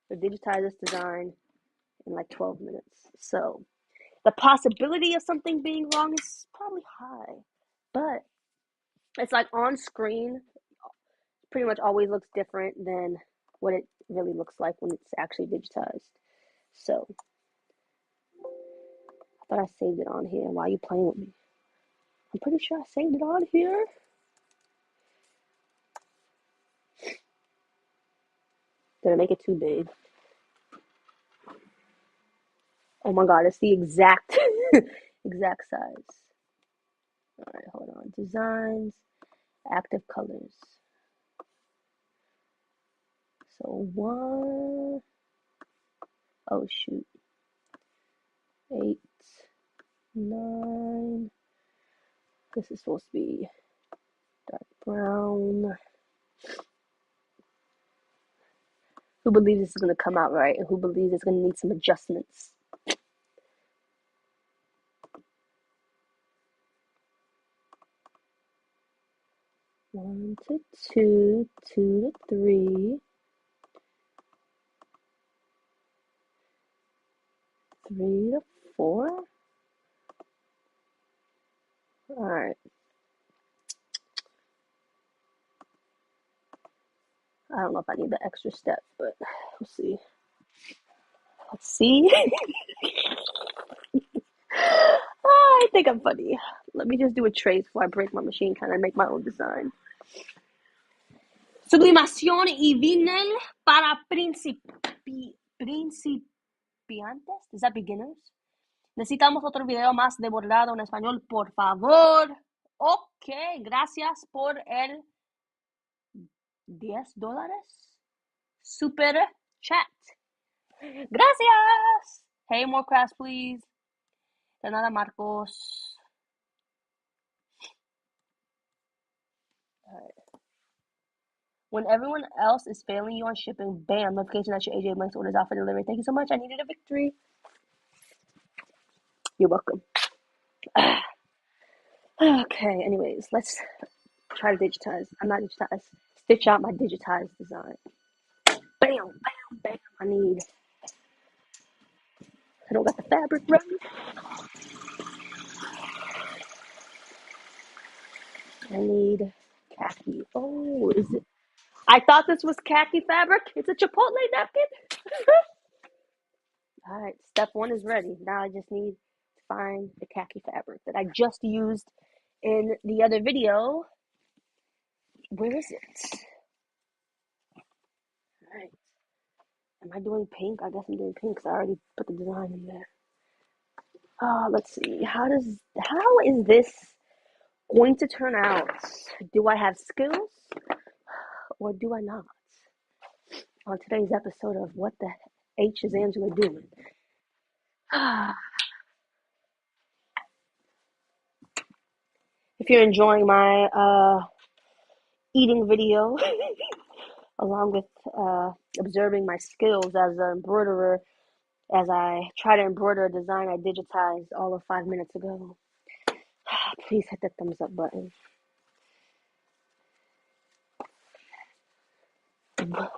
or digitized this design, in like 12 minutes. So the possibility of something being wrong is probably high, but it's like on screen, pretty much always looks different than what it really looks like when it's actually digitized. So I thought I saved it on here. Why are you playing with me? I'm pretty sure I saved it on here. Did I make it too big? Oh my god, it's the exact exact size. Alright, hold on. Designs, active colors. So one, oh shoot. 8, 9. This is supposed to be dark brown. Who believes this is going to come out right, and who believes it's going to need some adjustments? One to two, two to three, three to four. All right. I don't know if I need the extra step, but we'll see. Let's see. I think I'm funny. Let me just do a trace before I break my machine, kind of make my own design. Sublimación y vinil para principiantes. ¿Es that beginners? Necesitamos otro video más de bordado en español, por favor. Ok, gracias por el $10 super chat. Gracias. Hey, more crafts, please. De nada, Marcos. All right. When everyone else is failing you on shipping, bam, notification that your AJ Blanks order is out for delivery. Thank you so much. I needed a victory. You're welcome. Okay, anyways, let's try to digitize. I'm not digitized. Stitch out my digitized design. Bam, bam, bam. I don't got the fabric ready. I need khaki. Oh, is it? I thought this was khaki fabric. It's a Chipotle napkin. All right, step one is ready. Now I just need to find the khaki fabric that I just used in the other video. Where is it? All right. Am I doing pink? I guess I'm doing pink because I already put the design in there. Let's see. How is this going to turn out? Do I have skills or do I not? On today's episode of What the H is Angela Doing? If you're enjoying my eating video, along with observing my skills as an embroiderer, as I try to embroider a design I digitized all of 5 minutes ago, please hit the thumbs up button.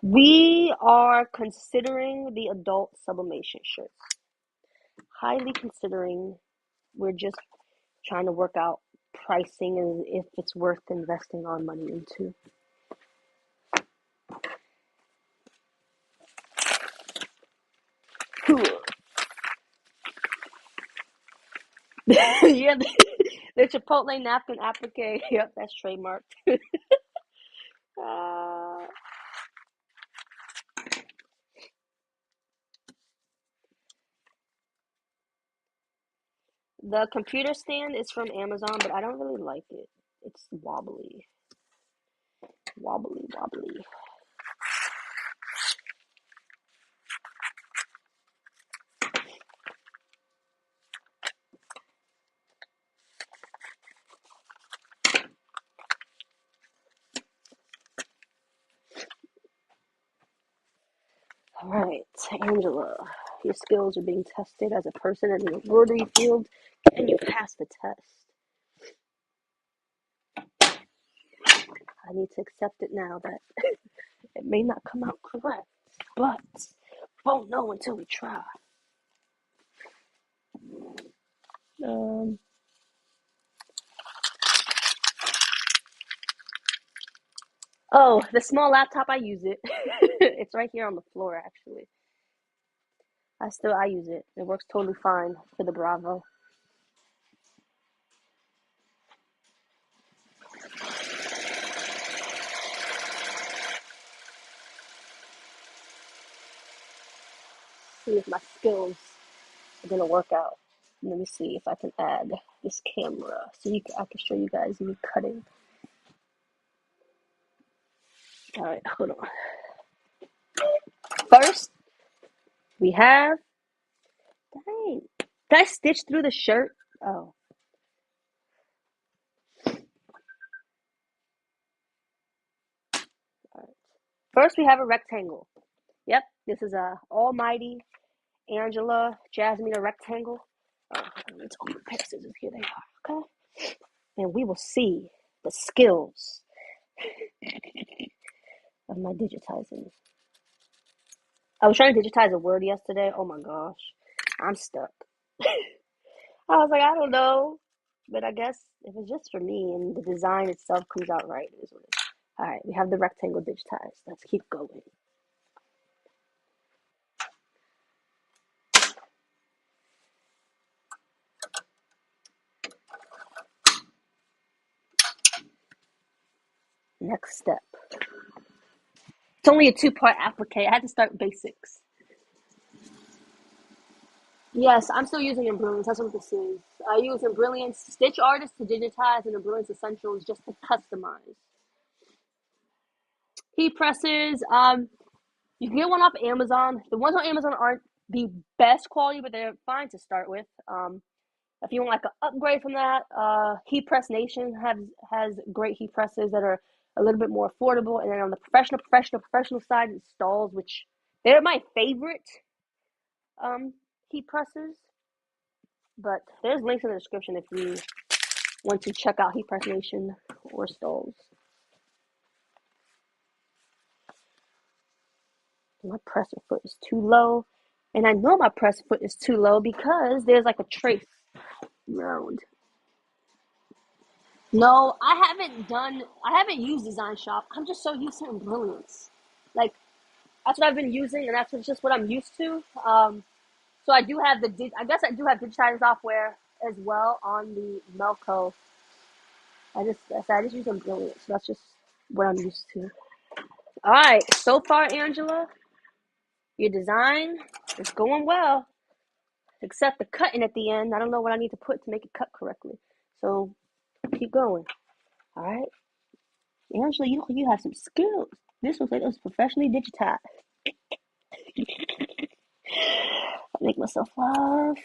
We are considering the adult sublimation shirts. Highly considering. We're just trying to work out pricing and if it's worth investing our money into. Yeah, The Chipotle napkin applique. Yep, that's trademarked. uh, the computer stand is from Amazon, but I don't really like it. It's wobbly. Wobbly, wobbly. All right, Angela, your skills are being tested as a person in the embroidery field, and you passed the test. I need to accept it now that it may not come out correct, but won't know until we try. Um, oh, the small laptop, I use it. It's right here on the floor, actually. I use it. It works totally fine for the Bravo. See if my skills are gonna work out. Let me see if I can add this camera so I can show you guys me cutting. All right, hold on. First, we have. Dang, did I stitch through the shirt? Oh, all right. First, we have a rectangle. Yep, this is a almighty Angela Jasmine rectangle. Oh, let's open the pair of scissors. Here they are. Okay, and we will see the skills of my digitizing. I was trying to digitize a word yesterday. Oh my gosh, I'm stuck. I was like, I don't know, but I guess if it's just for me and the design itself comes out right, it is what it is. All right, we have the rectangle digitized. Let's keep going. Next step. It's only a two-part applique. I had to start basics. Yes, I'm still using Embrilliance. That's what this is. I use Embrilliance Stitch Artist to digitize and Embrilliance Essentials just to customize. Heat presses. You can get one off Amazon. The ones on Amazon aren't the best quality, but they're fine to start with. If you want like an upgrade from that, Heat Press Nation has great heat presses that are a little bit more affordable. And then on the professional side, it's Stalls, which they're my favorite um, heat presses. But there's links in the description if you want to check out Heat Press Nation or Stalls. My presser foot is too low. And I know my presser foot is too low because there's like a trace round. No, I haven't used Design Shop. I'm just so used to Brilliance. Like, that's what I've been using, and that's just what I'm used to. So I do have I guess I do have digitizing software as well on the Melco. I just use Brilliance. So that's just what I'm used to. All right, so far, Angela, your design is going well, except the cutting at the end. I don't know what I need to put to make it cut correctly. So keep going. All right, Angela, you have some skills. This looks like it was professionally digitized. I make myself laugh.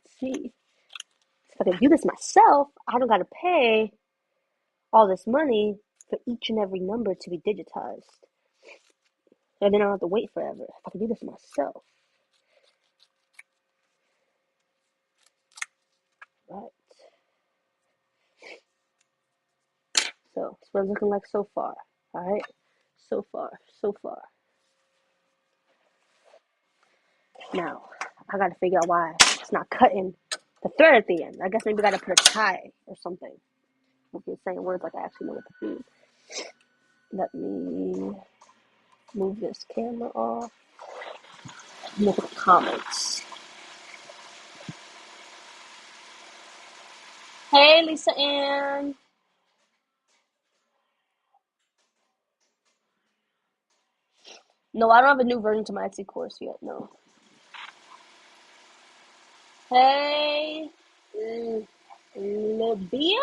Let's see, if I can do this myself, I don't gotta pay all this money for each and every number to be digitized. And then I don't have to wait forever. If I can do this myself. Right. So that's what it's looking like so far. Alright. So far. So far. Now, I gotta figure out why it's not cutting the thread at the end. I guess maybe I gotta put a tie or something. If you're saying words like I actually know what to do. Let me move this camera off. Look at the comments. Hey, Lisa Ann. No, I don't have a new version to my Etsy course yet. No. Hey, Libya.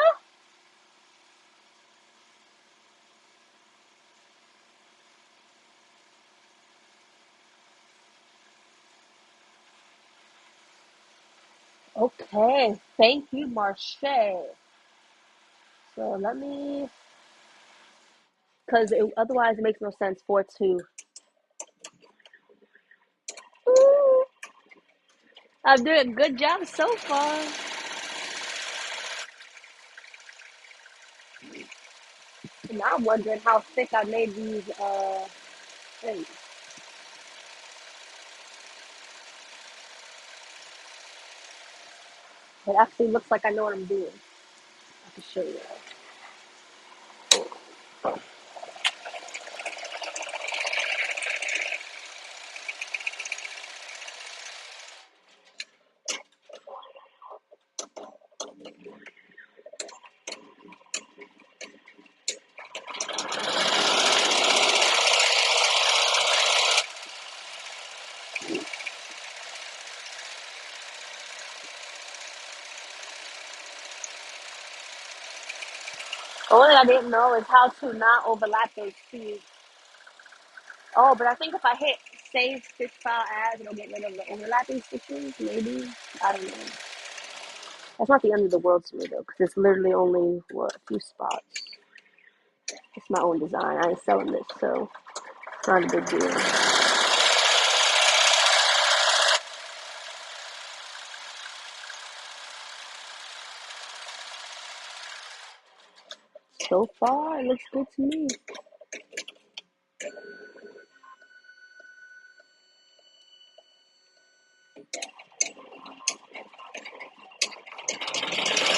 Okay, thank you, Marche. So let me, because otherwise it makes no sense for it to. Ooh, I'm doing a good job so far. Now I'm wondering how thick I made these things. It actually looks like I know what I'm doing. I can show you. The only thing I didn't know is how to not overlap those two. Oh, but I think if I hit save stitch file as, it'll get rid of the overlapping stitches, maybe. I don't know. That's not the end of the world to me though, because it's literally only, what, a few spots. It's my own design. I ain't selling this, so it's not a big deal. So far, it looks good to me.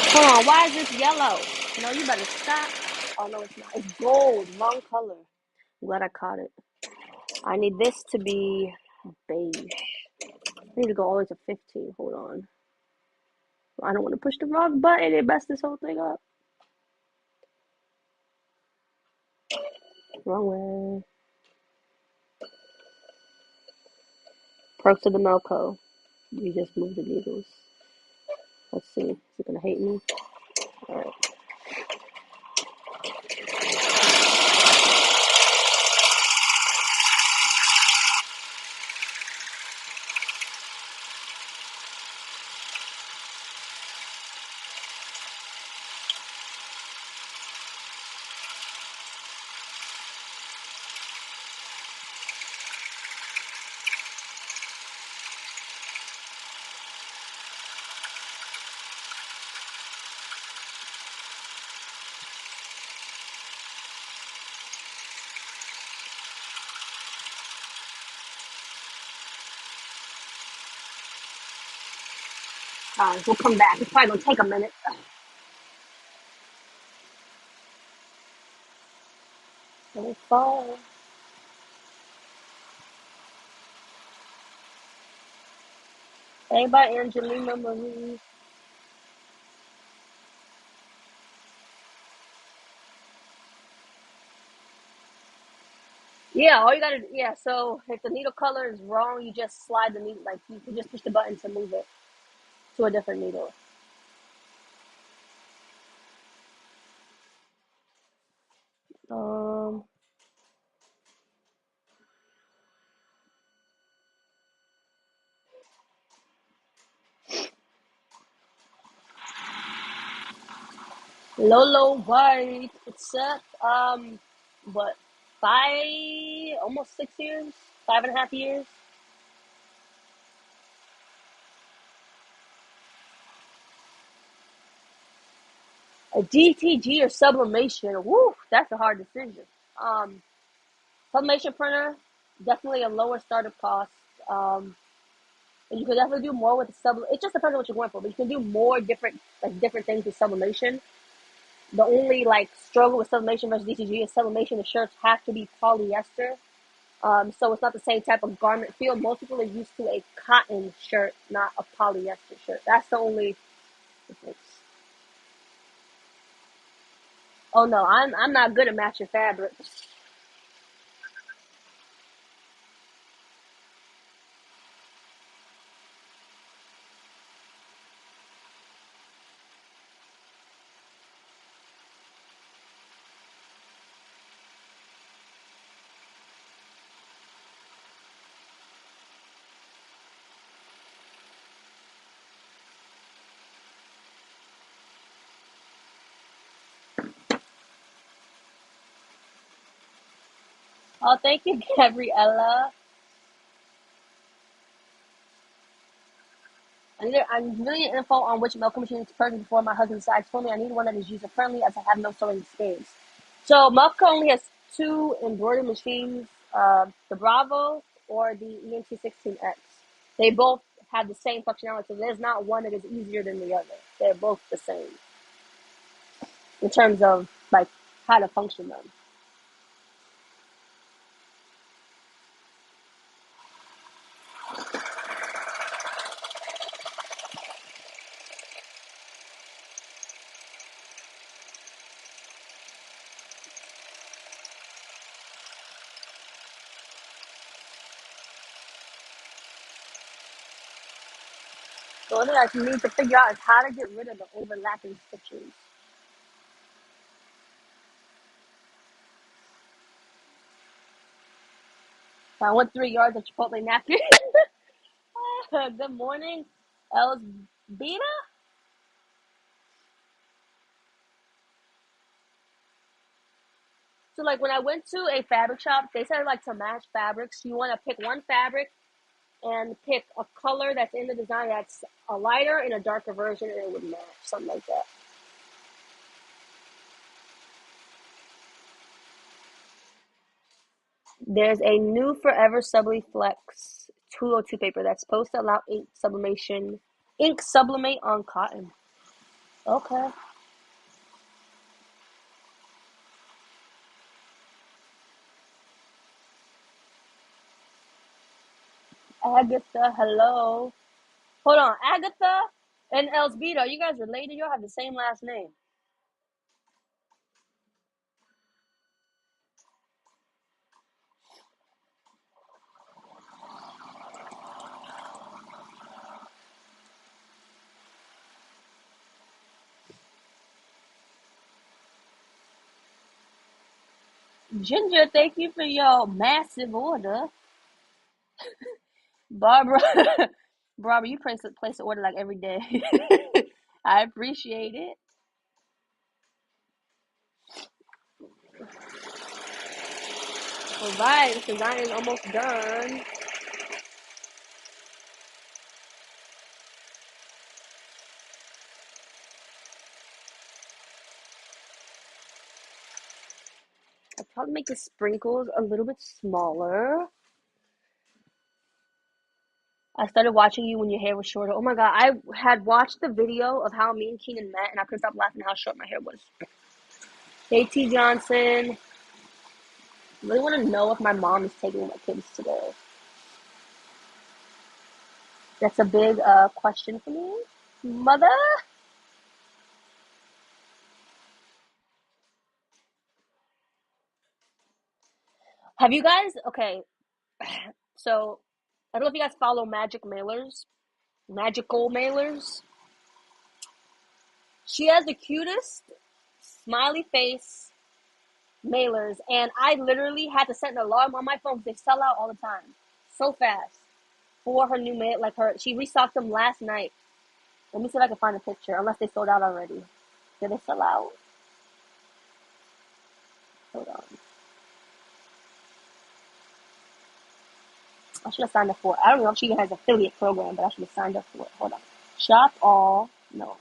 Hold on, why is this yellow? No, you better stop. Oh, no, it's not. It's gold, wrong color. I'm glad I caught it. I need this to be beige. I need to go all the way to 15. Hold on. I don't want to push the wrong button and mess this whole thing up. Wrong way. Perks of the Melco. You just move the needles. Let's see. Is it going to hate me? All right. All right, we'll come back. It's probably going to take a minute. So far. Hey, by Angelina Marie. Yeah, all you gotta do, yeah, so if the needle color is wrong, you just slide the needle, like you can just push the button to move it to a different needle. Um, Lolo White, what's up? What, almost 6 years, 5.5 years? A DTG or sublimation? Woo, that's a hard decision. Um, Sublimation printer, definitely a lower startup cost. And you can definitely do more with the It just depends on what you're going for, but you can do more different things with sublimation. The only like struggle with sublimation versus DTG is sublimation. The shirts have to be polyester. So it's not the same type of garment feel. Most people are used to a cotton shirt, not a polyester shirt. That's the only difference. Oh no, I'm not good at matching fabrics. Oh, thank you, Gabriella. I'm really info on which milk machine to purchase before my husband decides for me. I need one that is user friendly as I have no sewing experience. So Milka only has two embroidery machines, the Bravo or the ENT16X. They both have the same functionality. So there's not one that is easier than the other. They're both the same in terms of like how to function them. The only thing I need to figure out is how to get rid of the overlapping stitches. So I went 3 yards of Chipotle napkin. Good morning, Elsbita. So like when I went to a fabric shop, they said like to match fabrics, you want to pick one fabric and pick a color that's in the design that's a lighter and a darker version, and it would match something like that. There's a new Forever Subli Flex 202 paper that's supposed to allow ink sublimate on cotton. Okay. Agatha, hello. Hold on, Agatha and Elsbita, you guys related? Y'all have the same last name. Ginger, thank you for your massive order. Barbara, Barbara, you place an order like every day. I appreciate it. All right, this design is almost done. I'll probably make the sprinkles a little bit smaller. I started watching you when your hair was shorter. Oh my god, I had watched the video of how me and Keenan met, and I couldn't stop laughing at how short my hair was. JT Johnson, really want to know if my mom is taking my kids today. That's a big question for me. Mother? Have you guys, okay, so I don't know if you guys follow magical mailers. She has the cutest smiley face mailers, and I literally had to set an alarm on my phone because they sell out all the time, so fast. For her new mail, like her, she restocked them last night. Let me see if I can find a picture, unless they sold out already. Did they sell out? Hold on. I should have signed up for it. I don't know if she even has an affiliate program, but I should have signed up for it. Hold on. Shop all. No.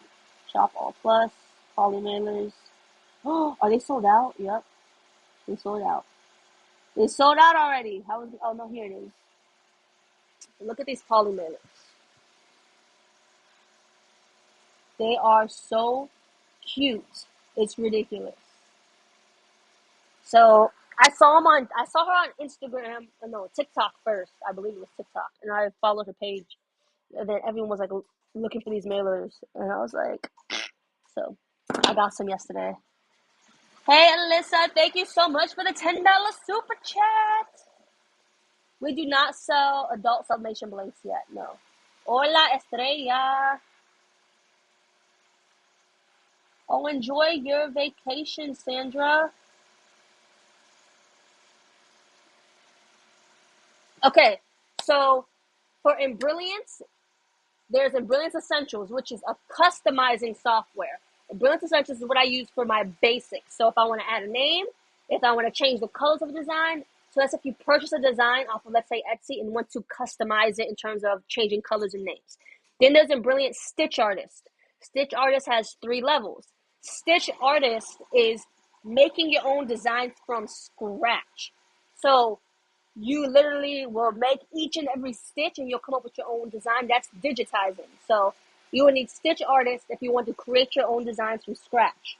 Shop all plus. Poly mailers. Oh, are they sold out? Yep. They sold out. They sold out already. How was? Oh no, here it is. Look at these poly mailers. They are so cute. It's ridiculous. So I saw her on Instagram. No, TikTok first. I believe it was TikTok, and I followed her page. And then everyone was like looking for these mailers, and I was like, so I got some yesterday. Hey, Alyssa, thank you so much for the $10 super chat. We do not sell adult sublimation blanks yet. No. Hola, Estrella. Oh, enjoy your vacation, Sandra. Okay, so for Embrilliance, there's Embrilliance Essentials, which is a customizing software. Embrilliance Essentials is what I use for my basics. So if I want to add a name, if I want to change the colors of a design, so that's if you purchase a design off of, let's say, Etsy and want to customize it in terms of changing colors and names. Then there's Embrilliant Stitch Artist. Stitch Artist has 3 levels. Stitch Artist is making your own designs from scratch. So you literally will make each and every stitch and you'll come up with your own design. That's digitizing. So you will need Stitch Artist if you want to create your own designs from scratch.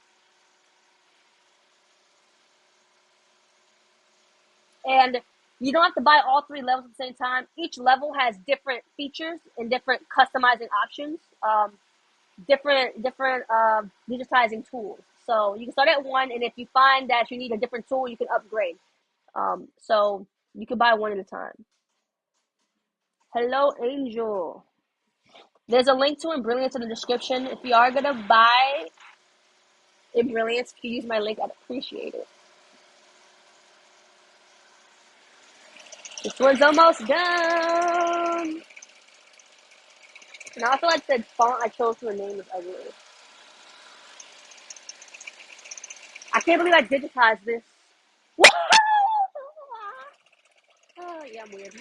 And you don't have to buy all 3 levels at the same time. Each level has different features and different customizing options, different digitizing tools. So you can start at 1, and if you find that you need a different tool, you can upgrade. So you can buy 1 at a time. Hello, Angel. There's a link to Embrilliance in the description. If you are going to buy Embrilliance, if you use my link, I'd appreciate it. This one's almost done. Now I feel like the font I chose for the name is ugly. I can't believe I digitized this. Oh, yeah, I'm weird.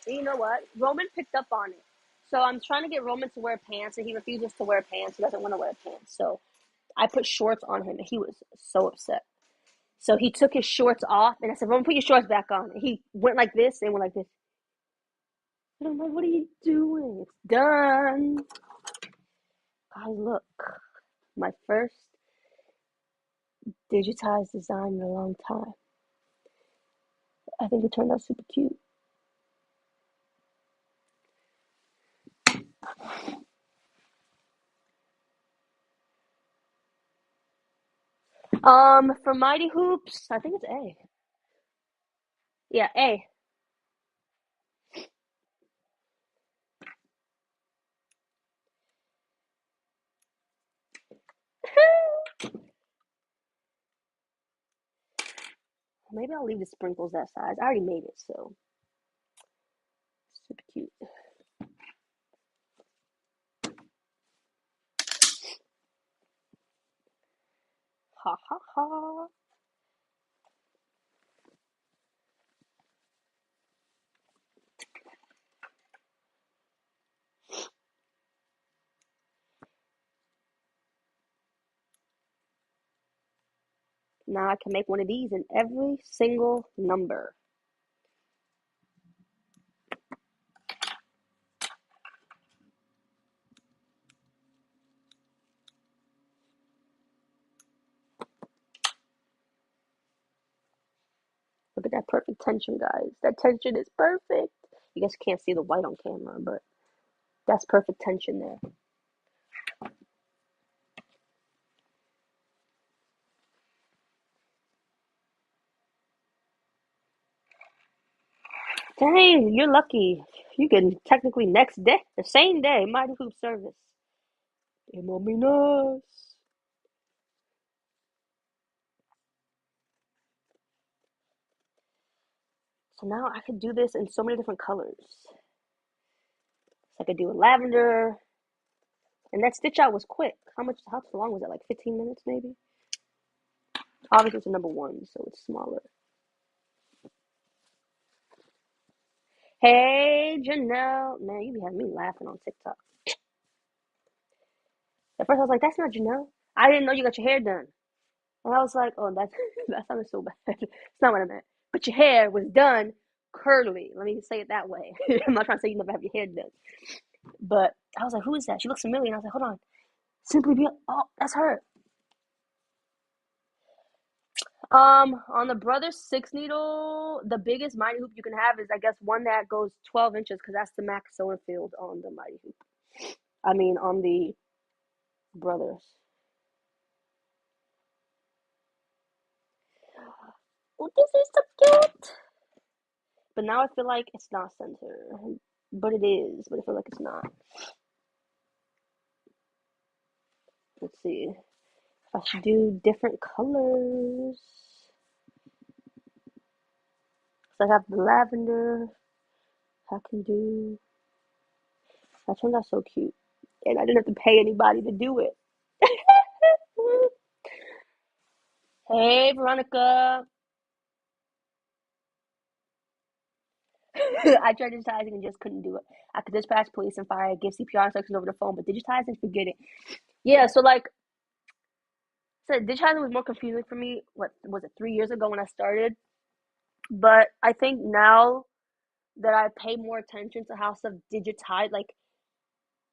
And you know what? Roman picked up on it. So I'm trying to get Roman to wear pants, and he refuses to wear pants. He doesn't want to wear pants. So I put shorts on him, and he was so upset. So he took his shorts off, and I said, Roman, put your shorts back on. And he went like this and went like this. And I'm like, what are you doing? It's done. Guys, look. My first digitized design in a long time. I think it turned out super cute. For Mighty Hoops, I think it's A. Yeah, A. Maybe I'll leave the sprinkles that size. I already made it, so super cute. Ha ha ha. Now I can make one of these in every single number. Look at that perfect tension, guys. That tension is perfect. You guys can't see the white on camera, but that's perfect tension there. Dang, you're lucky. You can technically next day, the same day, Mighty Hoop service. Nice. So now I could do this in so many different colors. So I could do a lavender. And that stitch out was quick. How long was that? Like 15 minutes maybe? Obviously it's a number 1, so it's smaller. Hey, Janelle. Man, you be having me laughing on TikTok. At first I was like, that's not Janelle. I didn't know you got your hair done. And I was like, oh, that sounded so bad. It's not what I meant. But your hair was done curly. Let me say it that way. I'm not trying to say you never have your hair done. But I was like, who is that? She looks familiar. And I was like, hold on. Simply be, oh, that's her. On the Brothers 6 needle, the biggest mighty hoop you can have is, I guess, one that goes 12 inches because that's the max sewing field on the mighty hoop. I mean, on the Brothers. Oh, this is so cute. But now I feel like it's not center. But it is, but I feel like it's not. Let's see. If I should do different colors. So I have the lavender. I can do. That turned out so cute. And I didn't have to pay anybody to do it. Hey, Veronica. I tried digitizing and just couldn't do it. I could dispatch police and fire, give CPR instructions over the phone, but digitizing, forget it. Yeah, so like I said, digitizing was more confusing for me. What was it, 3 years ago when I started? But I think now that I pay more attention to how stuff digitized, like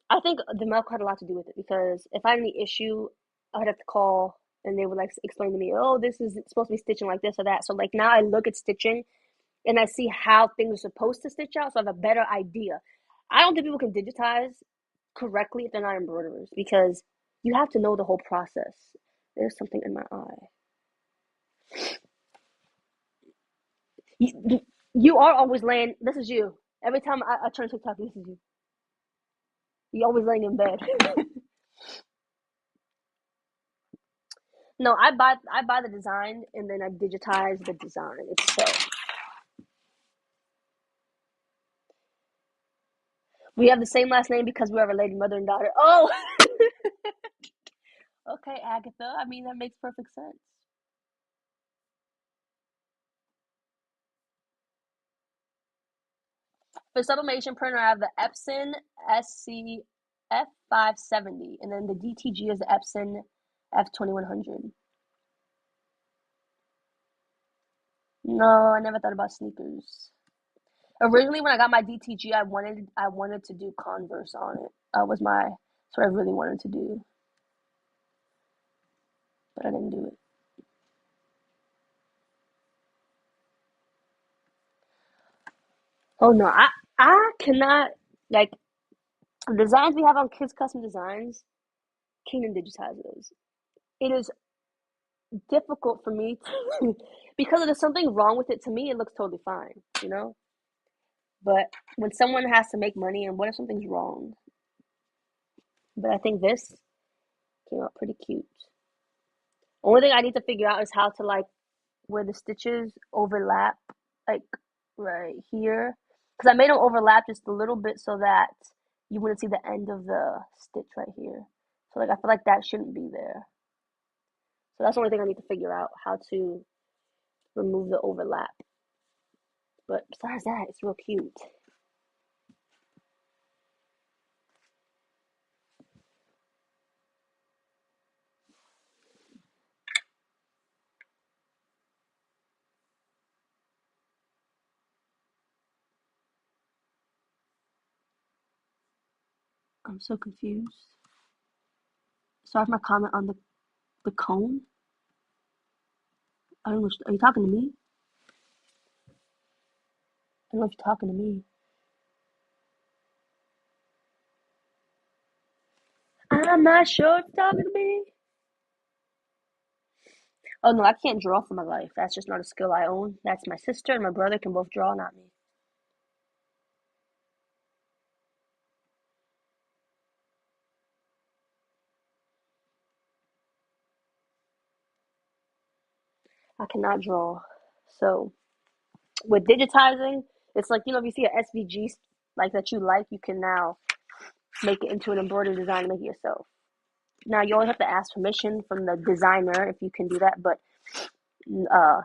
I think the milk had a lot to do with it because if I had any issue, I would have to call and they would like explain to me, oh, this is supposed to be stitching like this or that. So like now I look at stitching and I see how things are supposed to stitch out, so I have a better idea. I don't think people can digitize correctly if they're not embroiderers because you have to know the whole process. There's something in my eye. You are always laying. This is you. Every time I turn TikTok, this is you. You always laying in bed. No, I buy the design and then I digitize the design itself. We have the same last name because we are related mother and daughter. Oh, okay, Agatha. I mean that makes perfect sense. For sublimation printer, I have the Epson SCF570, and then the DTG is the Epson F2100. No, I never thought about sneakers. Originally, when I got my DTG, I wanted to do Converse on it. Was my that's what I really wanted to do, but I didn't do it. Oh no, I cannot like the designs we have on Kids Custom Designs. Can't even digitize those. It is difficult for me to, because if there's something wrong with it. To me, it looks totally fine, you know. But when someone has to make money, and what if something's wrong? But I think this came out pretty cute. Only thing I need to figure out is how to like where the stitches overlap, like right here, because I made them overlap just a little bit so that you wouldn't see the end of the stitch right here. So like I feel like that shouldn't be there. So that's the only thing I need to figure out how to remove the overlap. But besides that, it's real cute. I'm so confused. So I have my comment on the cone. I don't know. Are you talking to me? I don't know if you're talking to me. I'm not sure if you're talking to me. Oh no, I can't draw for my life. That's just not a skill I own. That's my sister and my brother can both draw, not me. I cannot draw. So with digitizing, it's like if you see an SVG like that you like, you can now make it into an embroidery design and make it yourself. Now you always have to ask permission from the designer if you can do that, but uh,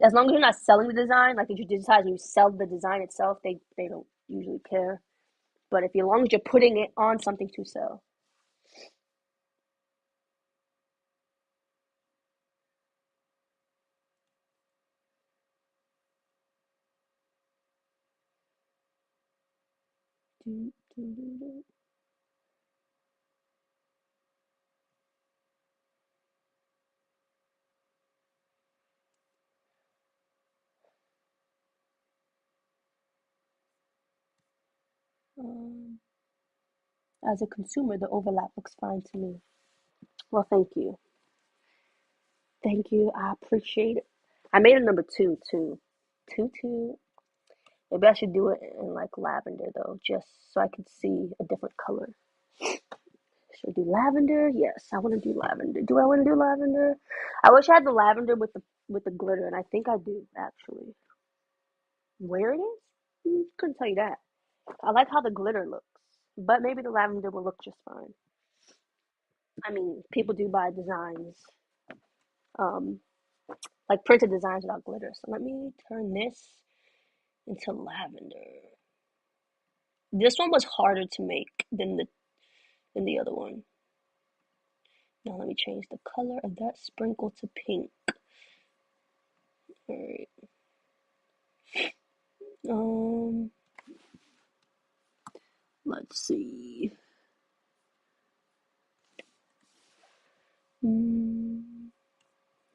as long as you're not selling the design, like if you digitize and you sell the design itself, they don't usually care. But if as long as you're putting it on something to sell. As a consumer, the overlap looks fine to me. Well, thank you. Thank you. I appreciate it. I made a number two too. Two. Maybe I should do it in like lavender though, just so I could see a different color. Should I do lavender? Yes, I want to do lavender. Do I want to do lavender? I wish I had the lavender with the glitter, and I think I do actually. Where it is? Couldn't tell you that. I like how the glitter looks, but maybe the lavender will look just fine. I mean, people do buy designs, um, like printed designs without glitter. So let me turn this into lavender. This one was harder to make than the other one. Now let me change the color of that sprinkle to pink. All right. Let's see.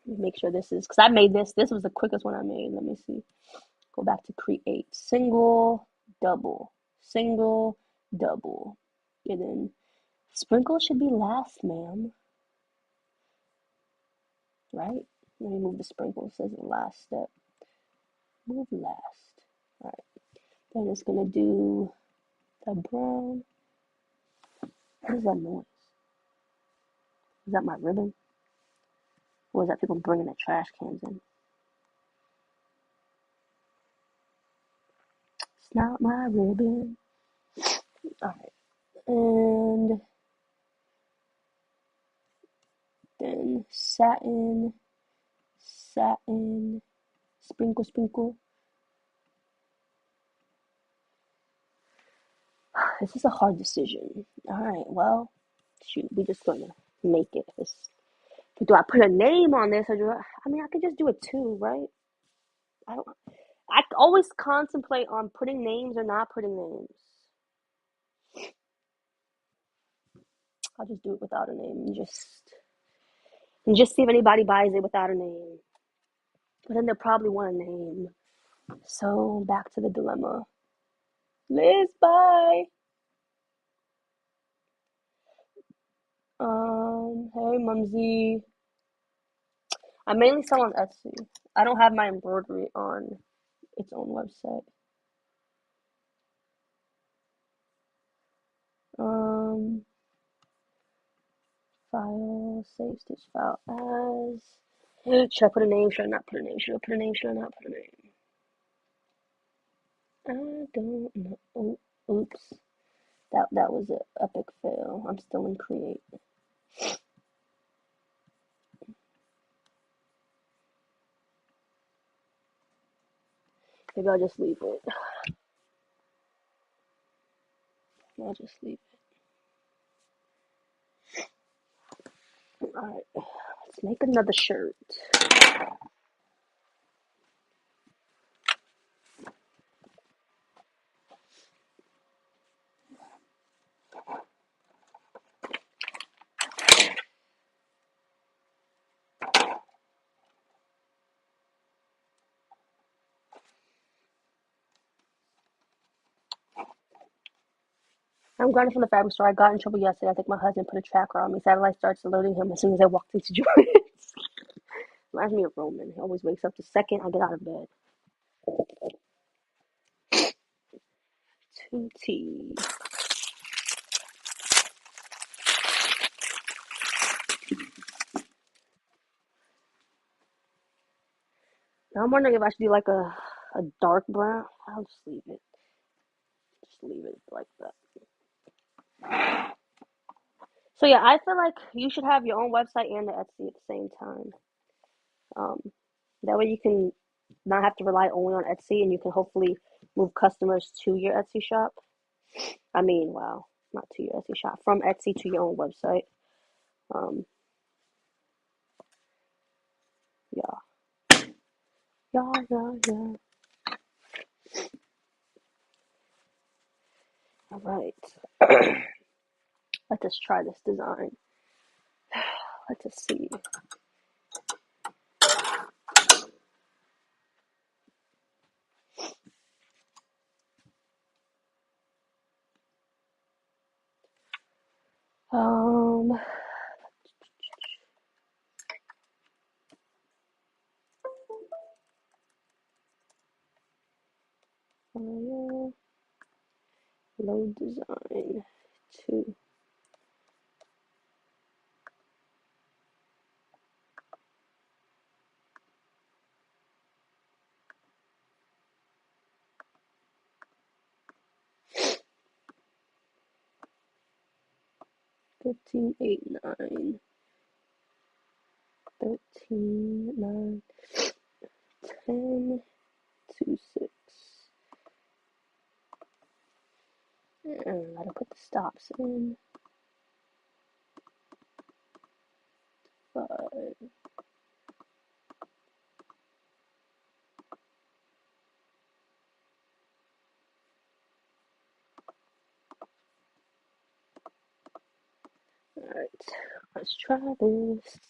Let me make sure this is, because I made this. This was the quickest one I made. Let me see. Go back to create. Single, double, single, double. And then sprinkle should be last, ma'am. Right? Let me move the sprinkle. It says the last step. Move last. All right. Then it's going to do the brown. What is that noise? Is that my ribbon? Or is that people bringing the trash cans in? It's not my ribbon. All right. And then satin, sprinkle, sprinkle. This is a hard decision. All right, well, shoot, we're just gonna make it. Do I put a name on this, or I mean, I could just do it too, right? I don't. I always contemplate on putting names or not putting names. I'll just do it without a name and just see if anybody buys it without a name. But then they'll probably want a name. So back to the dilemma. Liz, bye. Hey, Mumsy. I mainly sell on Etsy. I don't have my embroidery on its own website. Um, File, save stitch file as. Should I put a name? Should I not put a name? Should I put a name? Should I not put a name? I don't know. Oh, oops. That was an epic fail. I'm still in create. Maybe I'll just leave it. I'll just leave it. Alright, let's make another shirt. I'm grinding from the fabric store. I got in trouble yesterday. I think my husband put a tracker on me. Satellite starts alerting him as soon as I walked into Jordan's. Reminds me of Roman. He always wakes up the second I get out of bed. 2T. Now I'm wondering if I should do like a dark brown. I'll just leave it. Just leave it like that. So yeah, I feel like you should have your own website and the Etsy at the same time. Um, that way you can not have to rely only on Etsy, and you can hopefully move customers to your Etsy shop. I mean, wow, not to your Etsy shop, from Etsy to your own website. Um, yeah, yeah. All right, let us try this design. Let us see. Load design 2. $15.89. 13.9. 10.26. And I gotta put the stops in. 5. Alright, let's try this.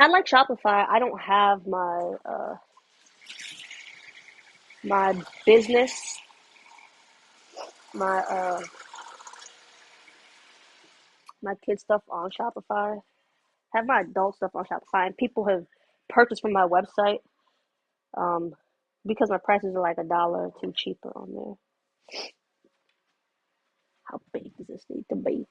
I like Shopify. I don't have my business, my my kid stuff on Shopify. I have my adult stuff on Shopify, and people have purchased from my website um, because my prices are like $1 or $2 cheaper on there. How big does this need to be?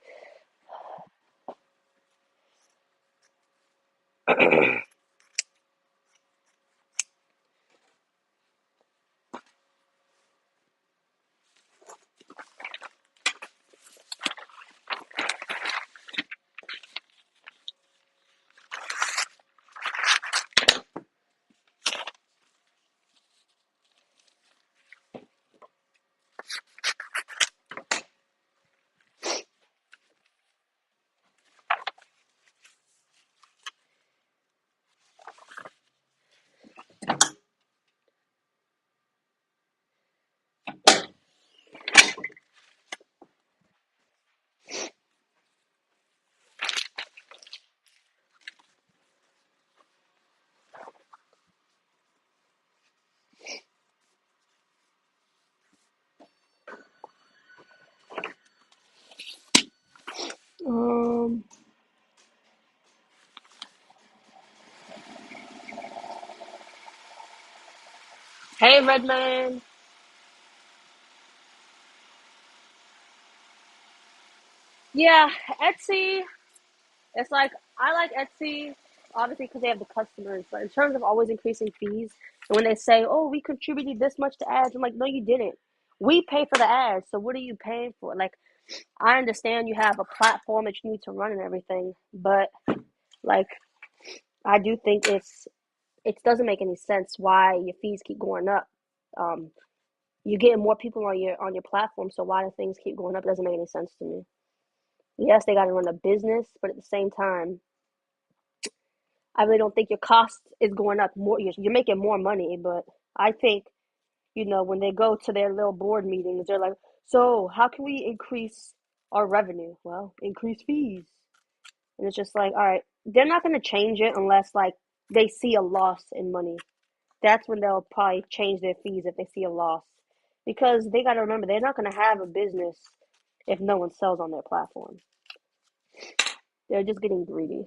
Um, hey, Redman. Yeah, Etsy. It's like I like Etsy, obviously because they have the customers. But in terms of always increasing fees, and when they say, "Oh, we contributed this much to ads," I'm like, "No, you didn't. We pay for the ads. So what are you paying for?" Like, I understand you have a platform that you need to run and everything, but like, I do think it doesn't make any sense why your fees keep going up. Um, you're getting more people on your platform, so why do things keep going up? It doesn't make any sense to me. Yes, they got to run a business, but at the same time, I really don't think your cost is going up more. You're making more money, but I think, when they go to their little board meetings, they're like, so how can we increase our revenue? Well, increase fees. And it's just like, all right, they're not going to change it unless like they see a loss in money. That's when they'll probably change their fees if they see a loss. Because they got to remember, they're not going to have a business if no one sells on their platform. They're just getting greedy.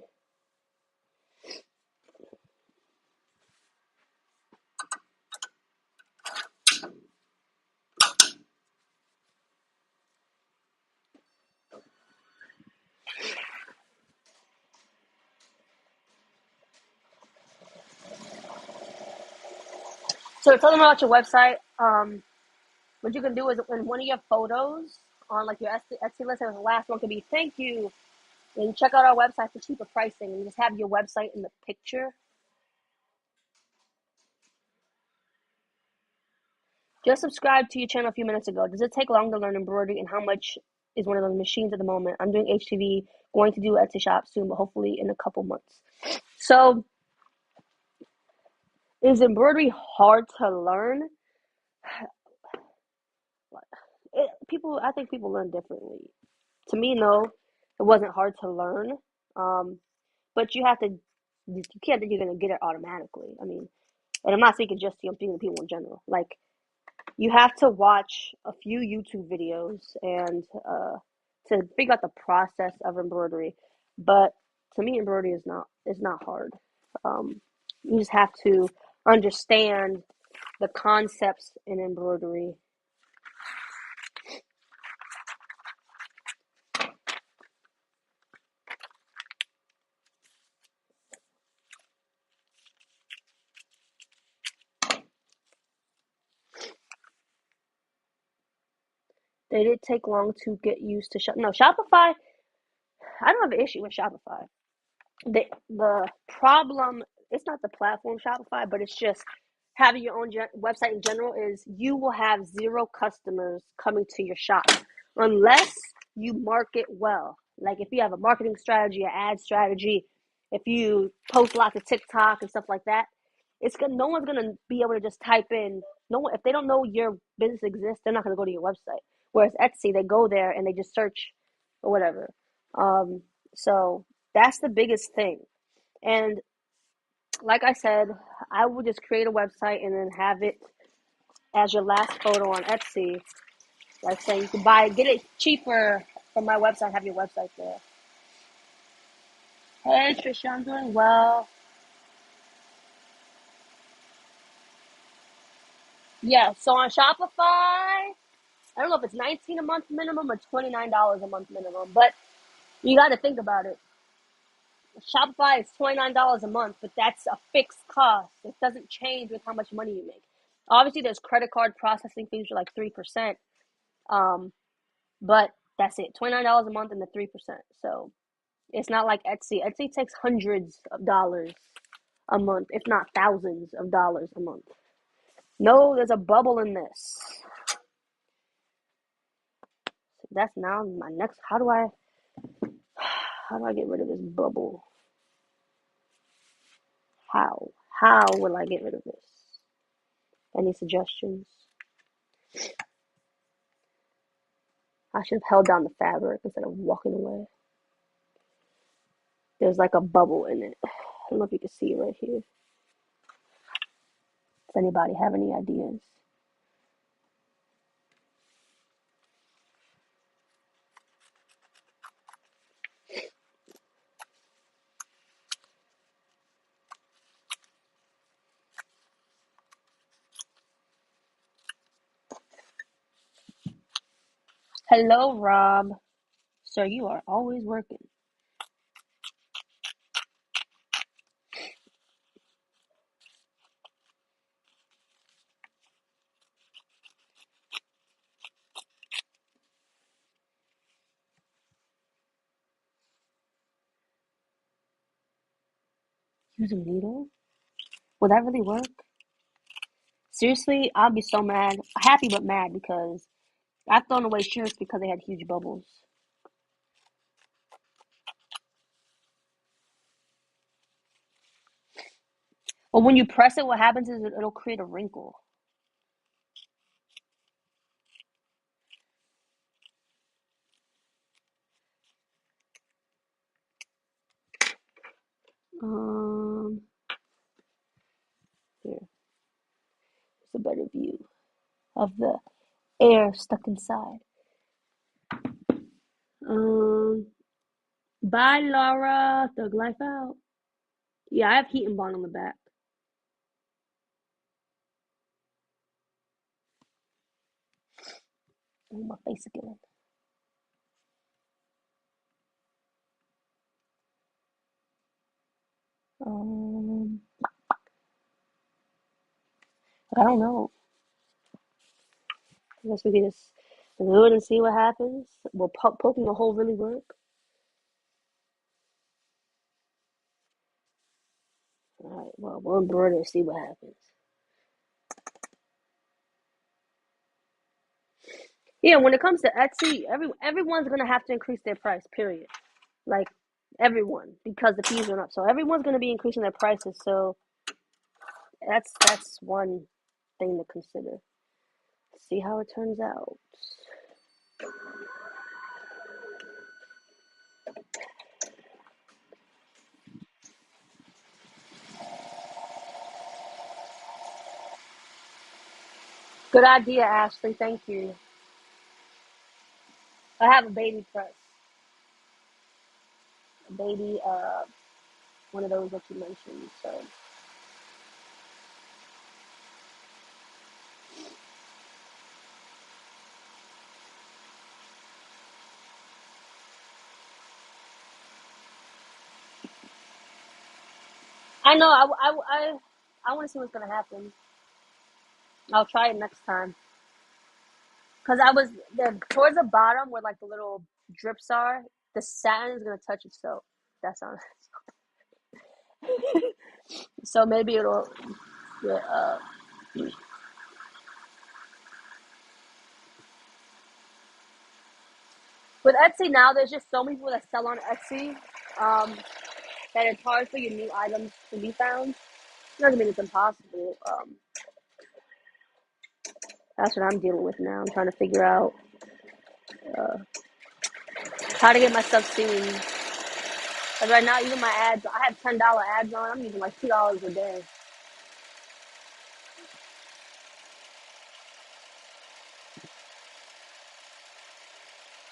So tell them about your website. What you can do is in one of your photos on like your Etsy list, and the last one could be thank you. And check out our website for cheaper pricing. And just have your website in the picture. Just subscribed to your channel a few minutes ago. Does it take long to learn embroidery, and how much is one of those machines at the moment? I'm doing HTV, going to do Etsy shop soon, but hopefully in a couple months. So, is embroidery hard to learn? I think people learn differently. To me, no, it wasn't hard to learn. Um, but you can't think you're gonna get it automatically. I mean, and I'm not speaking just to you, I'm speaking to people in general. Like, You have to watch a few YouTube videos and to figure out the process of embroidery. But to me, embroidery is not hard. You just have to understand the concepts in embroidery. They did take long to get used to No, Shopify. I don't have an issue with Shopify. The problem, it's not the platform Shopify, but it's just having your own website in general is you will have zero customers coming to your shop unless you market well. Like if you have a marketing strategy, an ad strategy, if you post lots of TikTok and stuff like that, no one's gonna be able to just type in. No one, if they don't know your business exists, they're not gonna go to your website. Whereas Etsy, they go there and they just search or whatever. So that's the biggest thing. And like I said, I would just create a website and then have it as your last photo on Etsy. Like saying you can get it cheaper from my website, have your website there. Hey Trisha, I'm doing well. Yeah, so on Shopify, I don't know if it's 19 a month minimum or $29 a month minimum, but you got to think about it. Shopify is $29 a month, but that's a fixed cost. It doesn't change with how much money you make. Obviously, there's credit card processing fees for like 3%, but that's it. $29 a month and the 3%. So it's not like Etsy. Etsy takes hundreds of dollars a month, if not thousands of dollars a month. No, there's a bubble in this. So that's now my next. How do I get rid of this bubble? How? How will I get rid of this? Any suggestions? I should have held down the fabric instead of walking away. There's like a bubble in it. I don't know if you can see it right here. Does anybody have any ideas? Hello, Rob. Sir, you are always working. Use a needle? Will that really work? Seriously, I'll be so mad. Happy but mad because I've thrown away shirts because they had huge bubbles. But when you press it, what happens is it'll create a wrinkle. Here, it's a better view of the air stuck inside. Bye, Laura. Thug life out. Yeah, I have heat and bond on the back. Oh, my face again. I don't know. I guess we can just do it and see what happens. Will poking a hole really work? All right. Well, we'll embroider and see what happens. Yeah, when it comes to Etsy, everyone's gonna have to increase their price. Period. Like everyone, because the fees went up. So everyone's gonna be increasing their prices. So that's one thing to consider. See how it turns out. Good idea, Ashley. Thank you. I have a baby press, a baby, one of those that you mentioned. So I know I want to see what's gonna happen. I'll try it next time. Cause I was towards the bottom where like the little drips are. The satin is gonna touch itself. That sounds so maybe it'll. Yeah, with Etsy now, there's just so many people that sell on Etsy that it's hard for your new items to be found. It doesn't mean it's impossible. That's what I'm dealing with now. I'm trying to figure out uh, how to get my stuff seen. Cause right now, even my ads, I have $10 ads on. I'm using like $2 a day.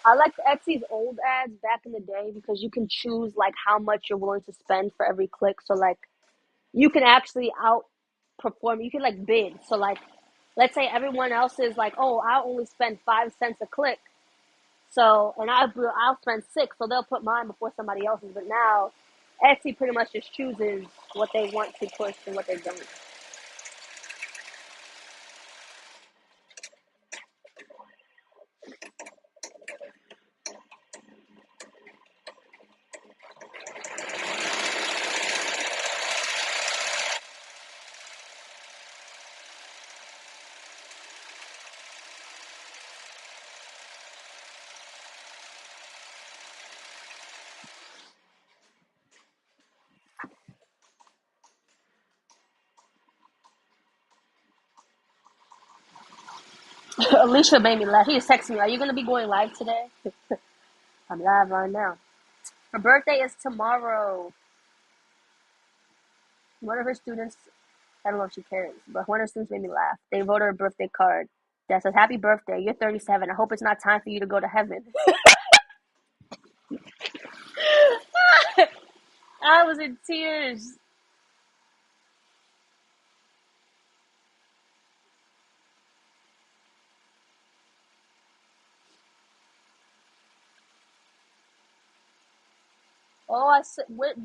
I like Etsy's old ads back in the day because you can choose like how much you're willing to spend for every click. So like you can actually outperform. You can like bid. So like, let's say everyone else is like, oh, I'll only spend 5 cents a click. So and I'll spend six. So they'll put mine before somebody else's. But now, Etsy pretty much just chooses what they want to push and what they don't. Alicia made me laugh. He was texting me, "Are you gonna be going live today?" I'm live right now. Her birthday is tomorrow. One of her students, I don't know if she cares, but one of her students made me laugh. They wrote her a birthday card that says, "Happy birthday, you're 37. I hope it's not time for you to go to heaven." I was in tears. Oh,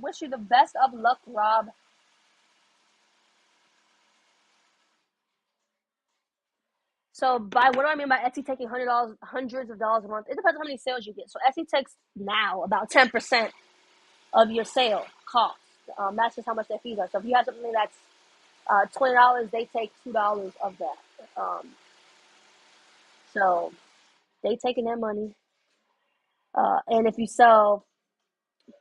wish you the best of luck, Rob. So, by what do I mean by Etsy taking $100, hundreds of dollars a month? It depends on how many sales you get. So, Etsy takes now about 10% of your sale cost. That's just how much their fees are. So, if you have something that's $20, they take $2 of that. So, they taking their money. And if you sell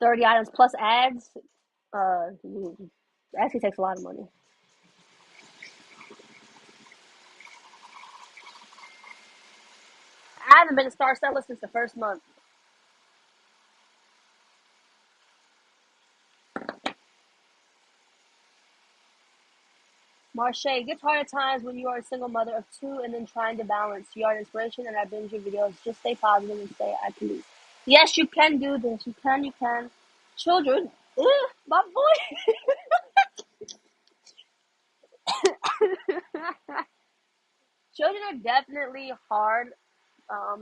30 items plus ads, it actually takes a lot of money. I haven't been a star seller since the first month. Marche, gets hard at times when you are a single mother of two and then trying to balance. You are an inspiration and I binge your videos. Just stay positive and stay at peace. Yes, you can do this. You can, you can. Children, my boy. Children are definitely hard.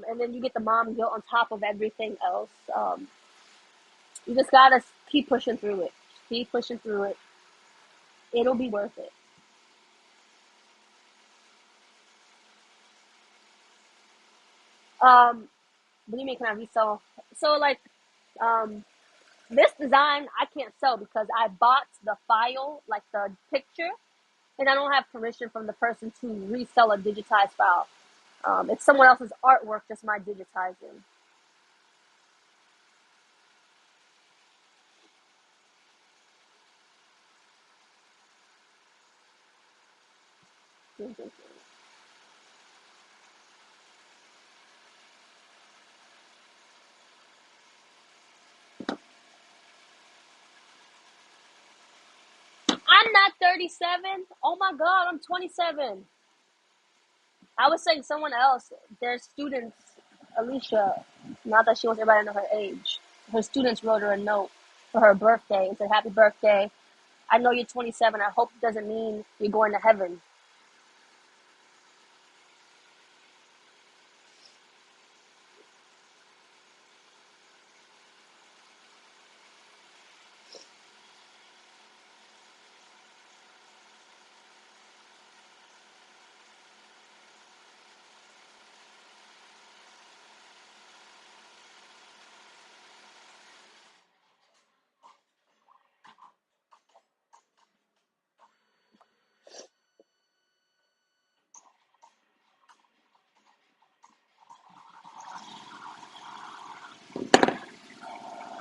And then you get the mom guilt on top of everything else. You just gotta keep pushing through it. Keep pushing through it. It'll be worth it. What do you mean can I resell? So like, um, this design I can't sell because I bought the file, like the picture, and I don't have permission from the person to resell a digitized file. It's someone else's artwork, just my digitizing. I'm not 37. Oh my god, I'm 27. I was saying someone else, their students, Alicia, not that she wants everybody to know her age, her students wrote her a note for her birthday and said, Happy birthday. I know you're 27. I hope it doesn't mean you're going to heaven.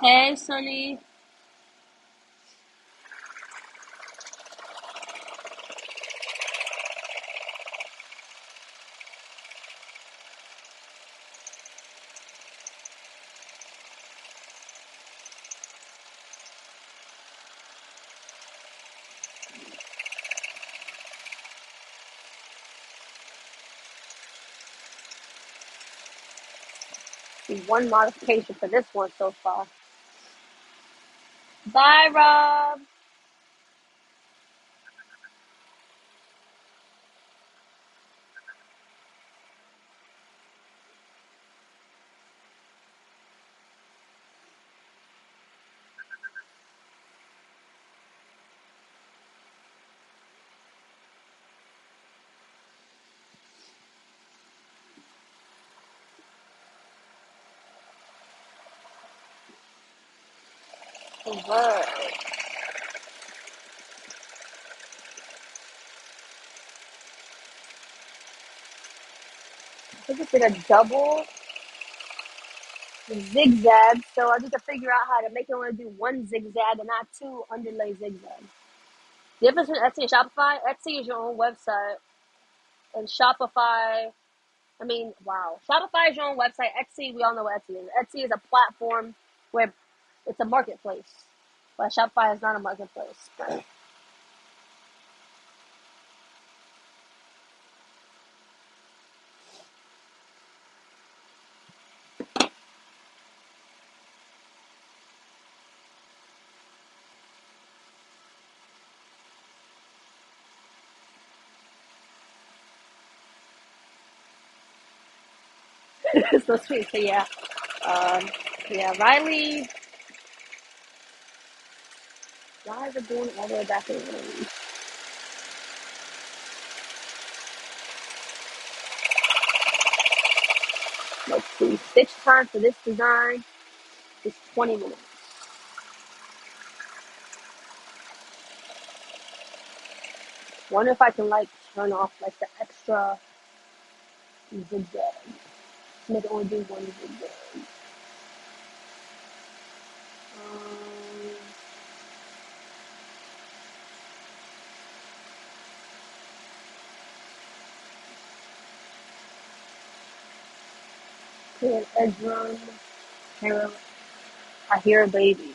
Hey, Sonny. One modification for this one so far. Bye, Rob. Convert. I think it's like a double zigzag, so I need to figure out how to make it want to do one zigzag and not two underlay zigzags. The difference between Etsy and Shopify, Etsy is your own website, and Shopify, I mean, wow. Shopify is your own website. Etsy, we all know what Etsy is. Etsy is a platform where it's a marketplace, but Shopify is not a marketplace. It's so sweet. So um, Riley, why is it going all the way back in the room? Let's see. Stitch time for this design is 20 minutes. Wonder if I can like turn off like the extra zigzag. Make it only do one zigzag. Um, Create edge run. I hear a baby.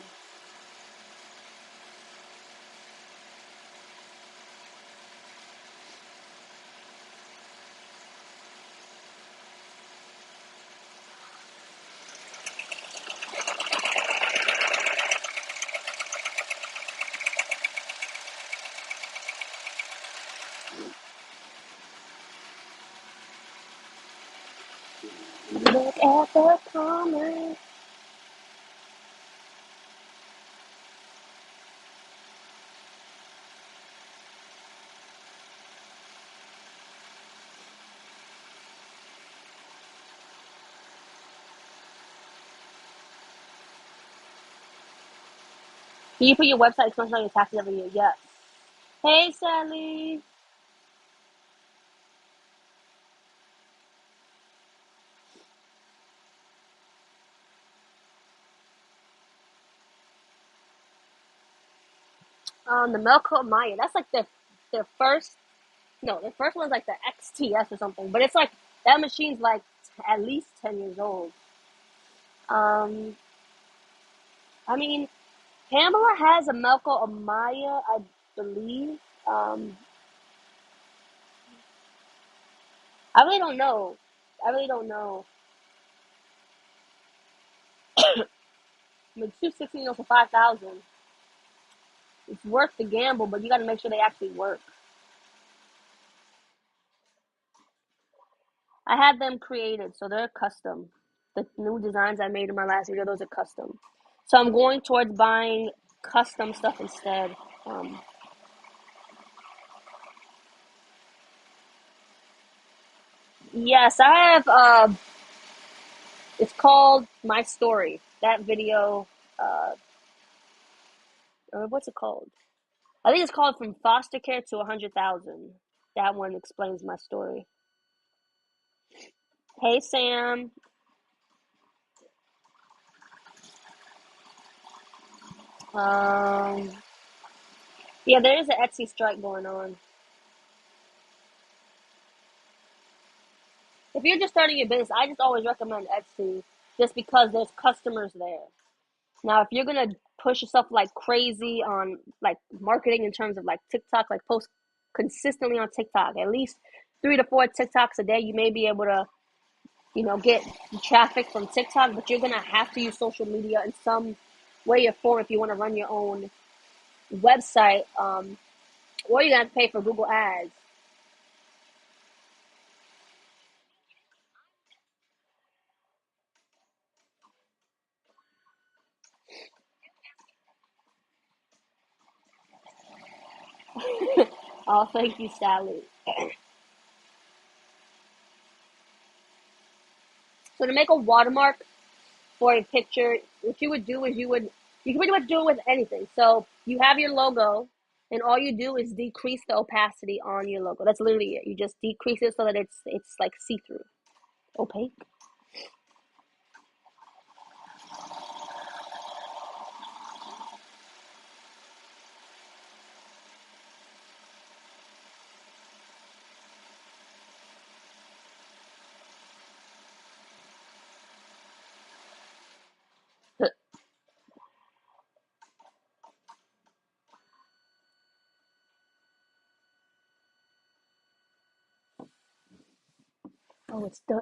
Look at the comments. Can you put your website expenses on your taxes every year? Yes. Hey, Sally. The Melco Maya. That's like their first. No, the first one's like the XTS or something. But it's like that machine's like at least 10 years old. Um, I mean, Pamela has a Melco Amaya, I believe. Um, I really don't know. I really don't know. I mean, 216 for 5,000. It's worth the gamble, but you got to make sure they actually work. I had them created, so they're custom. The new designs I made in my last video, those are custom. So I'm going towards buying custom stuff instead. Um, yes, I have. It's called My Story. That video. Uh, what's it called? I think it's called From Foster Care to 100,000. That one explains my story. Hey Sam. Um, yeah, there is an Etsy strike going on. If you're just starting your business, I just always recommend Etsy just because there's customers there. Now, if you're gonna push yourself like crazy on like marketing in terms of like TikTok, like post consistently on TikTok, at least 3 to 4 TikToks a day, you may be able to, get traffic from TikTok, but you're gonna have to use social media in some way or form if you want to run your own website, or you're gonna have to pay for Google Ads. Oh, thank you, Sally. So to make a watermark for a picture, what you would do is you can pretty much do it with anything. So you have your logo, and all you do is decrease the opacity on your logo. That's literally it. You just decrease it so that it's like see through, opaque. Oh, it's done.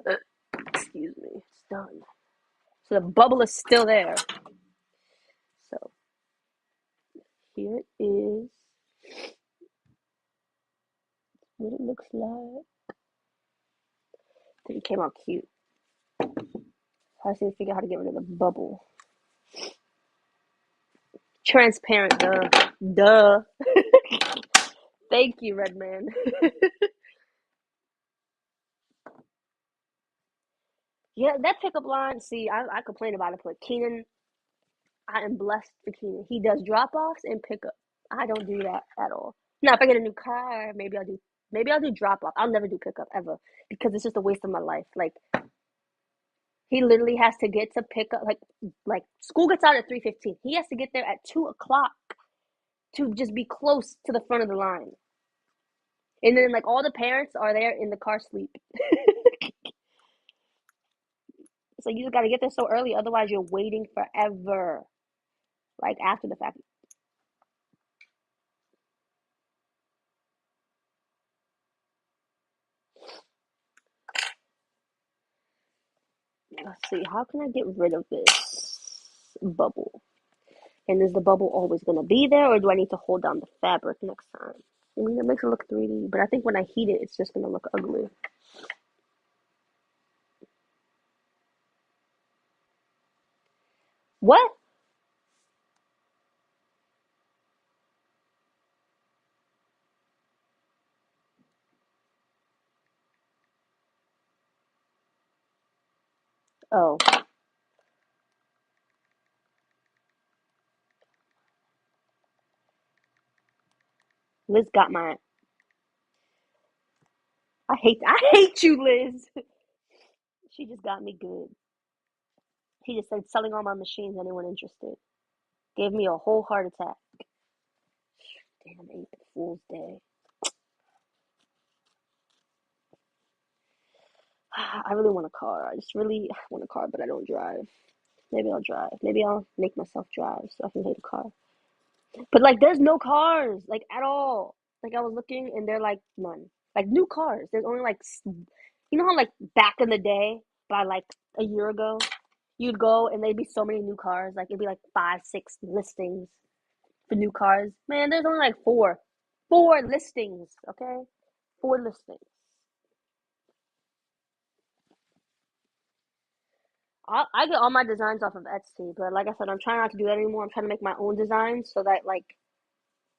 Excuse me, it's done. So the bubble is still there. So here is what it looks like. I think it came out cute. I just need to figure out how to get rid of the bubble. Transparent, duh. Duh. Thank you, Redman. Yeah, that pickup line, see, I complain about it, but Keenan, I am blessed for Keenan. He does drop offs and pickup. I don't do that at all. Now, if I get a new car, maybe I'll do drop off. I'll never do pickup ever because it's just a waste of my life. Like he literally has to get to pick up like school gets out at 3:15. He has to get there at 2 o'clock to just be close to the front of the line. And then like all the parents are there in the car sleep. So you just gotta get there so early, otherwise you're waiting forever. Like after the fact. Let's see, how can I get rid of this bubble? And is the bubble always gonna be there, or do I need to hold down the fabric next time? I mean, it makes it look 3D, but I think when I heat it, it's just gonna look ugly. What? Oh, Liz got my. I hate you, Liz. She just got me good. She just said selling all my machines. Anyone interested? Gave me a whole heart attack. Damn, April Fool's Day. I really want a car. I just really want a car, but I don't drive. Maybe I'll drive. Maybe I'll make myself drive so I can get a car. But like, there's no cars like at all. Like I was looking, and they're like none. Like new cars, there's only like You know how like back in the day, by like a year ago, you'd go and there'd be so many new cars. Like it'd be like five, six listings for new cars. Man, there's only like four listings. Okay, four listings. I get all my designs off of Etsy, but like I said, I'm trying not to do that anymore. I'm trying to make my own designs so that like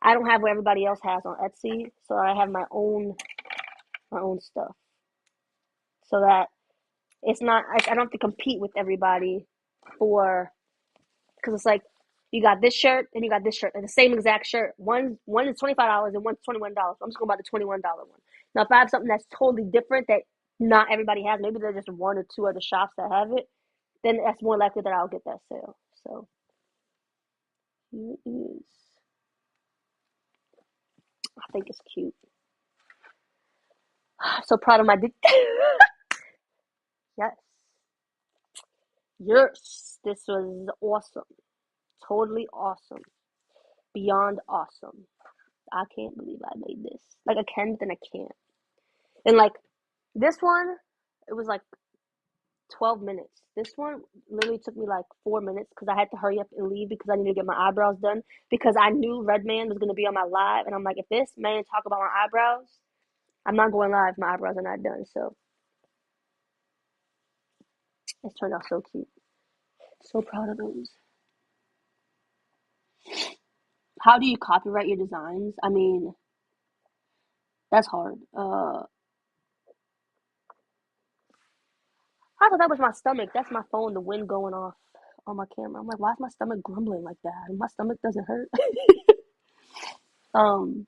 I don't have what everybody else has on Etsy. So I have my own stuff, so that it's not I don't have to compete with everybody for because it's like you got this shirt and you got this shirt, and the same exact shirt. One is $25 and one's $21. I'm just going to buy the $21 one. Now, if I have something that's totally different that not everybody has, maybe there's just one or two other shops that have it, then that's more likely that I'll get that sale. So here is, I think it's cute. I'm so proud of my dick. Yes, yes, this was awesome, totally awesome, beyond awesome. I can't believe I made this. Like I can, then I can't. And like this one, it was like 12 minutes. This one literally took me like 4 minutes because I had to hurry up and leave because I needed to get my eyebrows done because I knew Redman was going to be on my live. And I'm like, if this man talk about my eyebrows, I'm not going live. My eyebrows are not done. So it's turned out so cute. So proud of those. How do you copyright your designs? I mean, that's hard. I thought that was my stomach. That's my phone, the wind going off on my camera. I'm like, why is my stomach grumbling like that? My stomach doesn't hurt. um,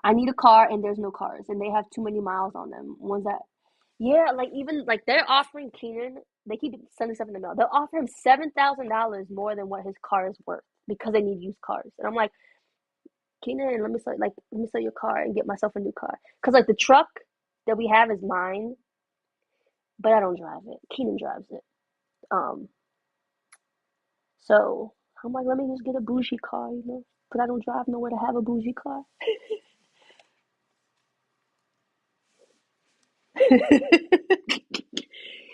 I need a car and there's no cars and they have too many miles on them. Ones that, yeah, like even like they're offering Keenan, they keep sending stuff in the mail. They'll offer him $7,000 more than what his car is worth because they need used cars. And I'm like, Keenan, let me sell your car and get myself a new car. Cause like the truck that we have is mine, but I don't drive it. Keenan drives it. Um, so I'm like, let me just get a bougie car, you know, cause I don't drive nowhere to have a bougie car.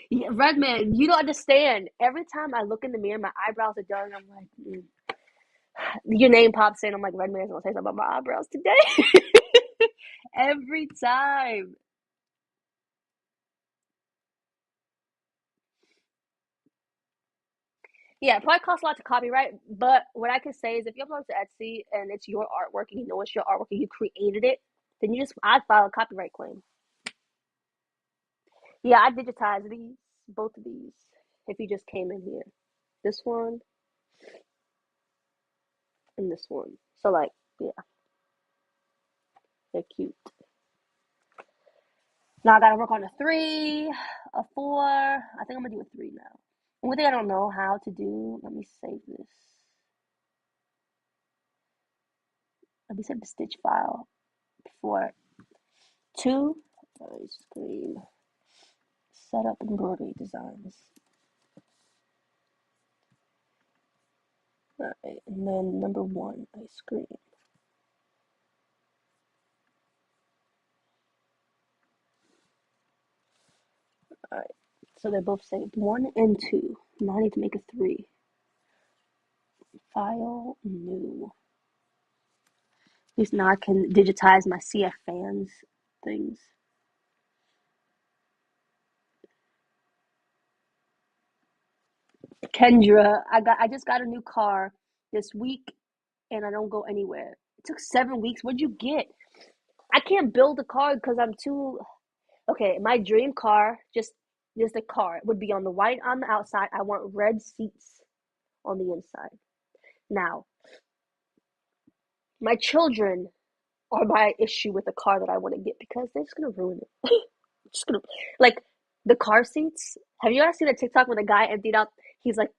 Yeah, Redman, you don't understand. Every time I look in the mirror, my eyebrows are done. I'm like, your name pops in. I'm like, Redman's gonna say something about my eyebrows today. Every time. Yeah, it probably costs a lot to copyright, but what I can say is if you upload to Etsy and it's your artwork and you know it's your artwork and you created it, then I'd file a copyright claim. Yeah, I digitized both of these. If you just came in here, this one and this one. So like, yeah, they're cute. Now I gotta work on a three, a four. I think I'm gonna do a three now. One thing I don't know how to do, let me save this. Let me save the stitch file for two. Ice cream. Set up embroidery designs. Alright, and then number one, ice cream. Alright, so they're both saved. One and two. Now I need to make a three. File, new. At least now I can digitize my CFFans things. Kendra, I just got a new car this week and I don't go anywhere. It took 7 weeks. What'd you get? I can't build a car because I'm too okay. My dream car, just a car, would be on the white on the outside. I want red seats on the inside. Now, my children are my issue with the car that I want to get because they're just gonna ruin it. Just gonna like the car seats. Have you ever seen a TikTok when a guy emptied out? He's like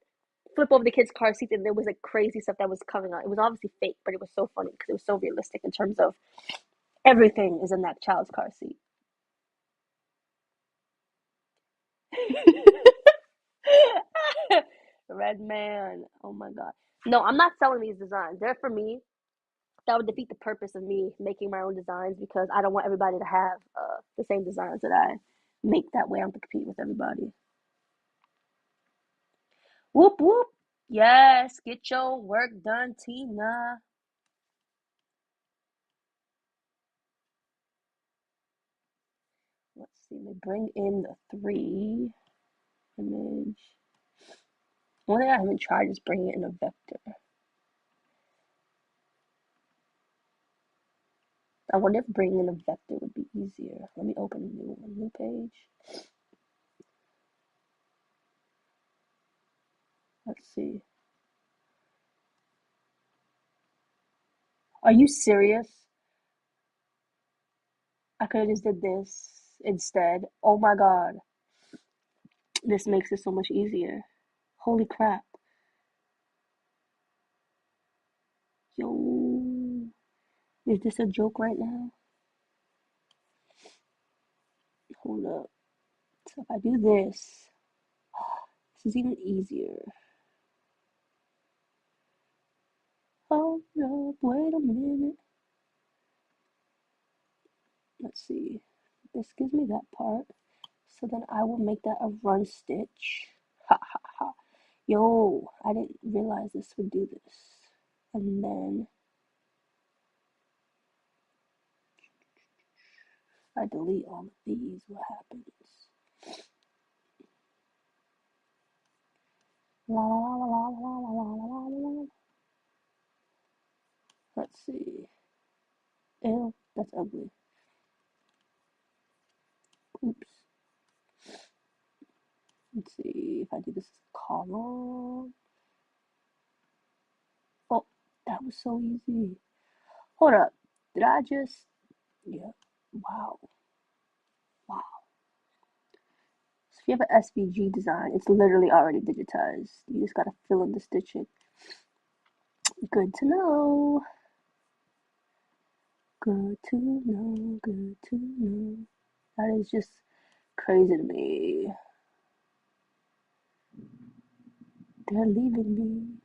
flip over the kids' car seats, and there was like crazy stuff that was coming out. It was obviously fake, but it was so funny because it was so realistic in terms of everything is in that child's car seat. Red man, oh my god. No, I'm not selling these designs. They're for me. that would defeat the purpose of me making my own designs because I don't want everybody to have the same designs that I make. That way I don't have to compete with everybody. Whoop whoop. Yes, get your work done, Tina. Let's see, they bring in the 3 image. One thing I haven't tried is bringing it in a vector. I wonder if bringing in a vector would be easier. Let me open a new page. Let's see. Are you serious? I could have just did this instead. Oh my god. This makes it so much easier. Holy crap. Yo. Is this a joke right now? Hold up. So if I do this is even easier. Hold up, wait a minute. Let's see. This gives me that part. So then I will make that a run stitch. Ha ha ha. Yo, I didn't realize this would do this. And then I delete all of these. What happens? La la la la la la la la la la. Let's see. Ew, that's ugly. Oops. Let's see if I do this as a column. Oh, that was so easy. Hold up. Did I just... Yeah. Wow. Wow. So if you have an SVG design, it's literally already digitized. You just gotta fill in the stitching. Good to know. Good to know. Good to know. That is just crazy to me. They're leaving me.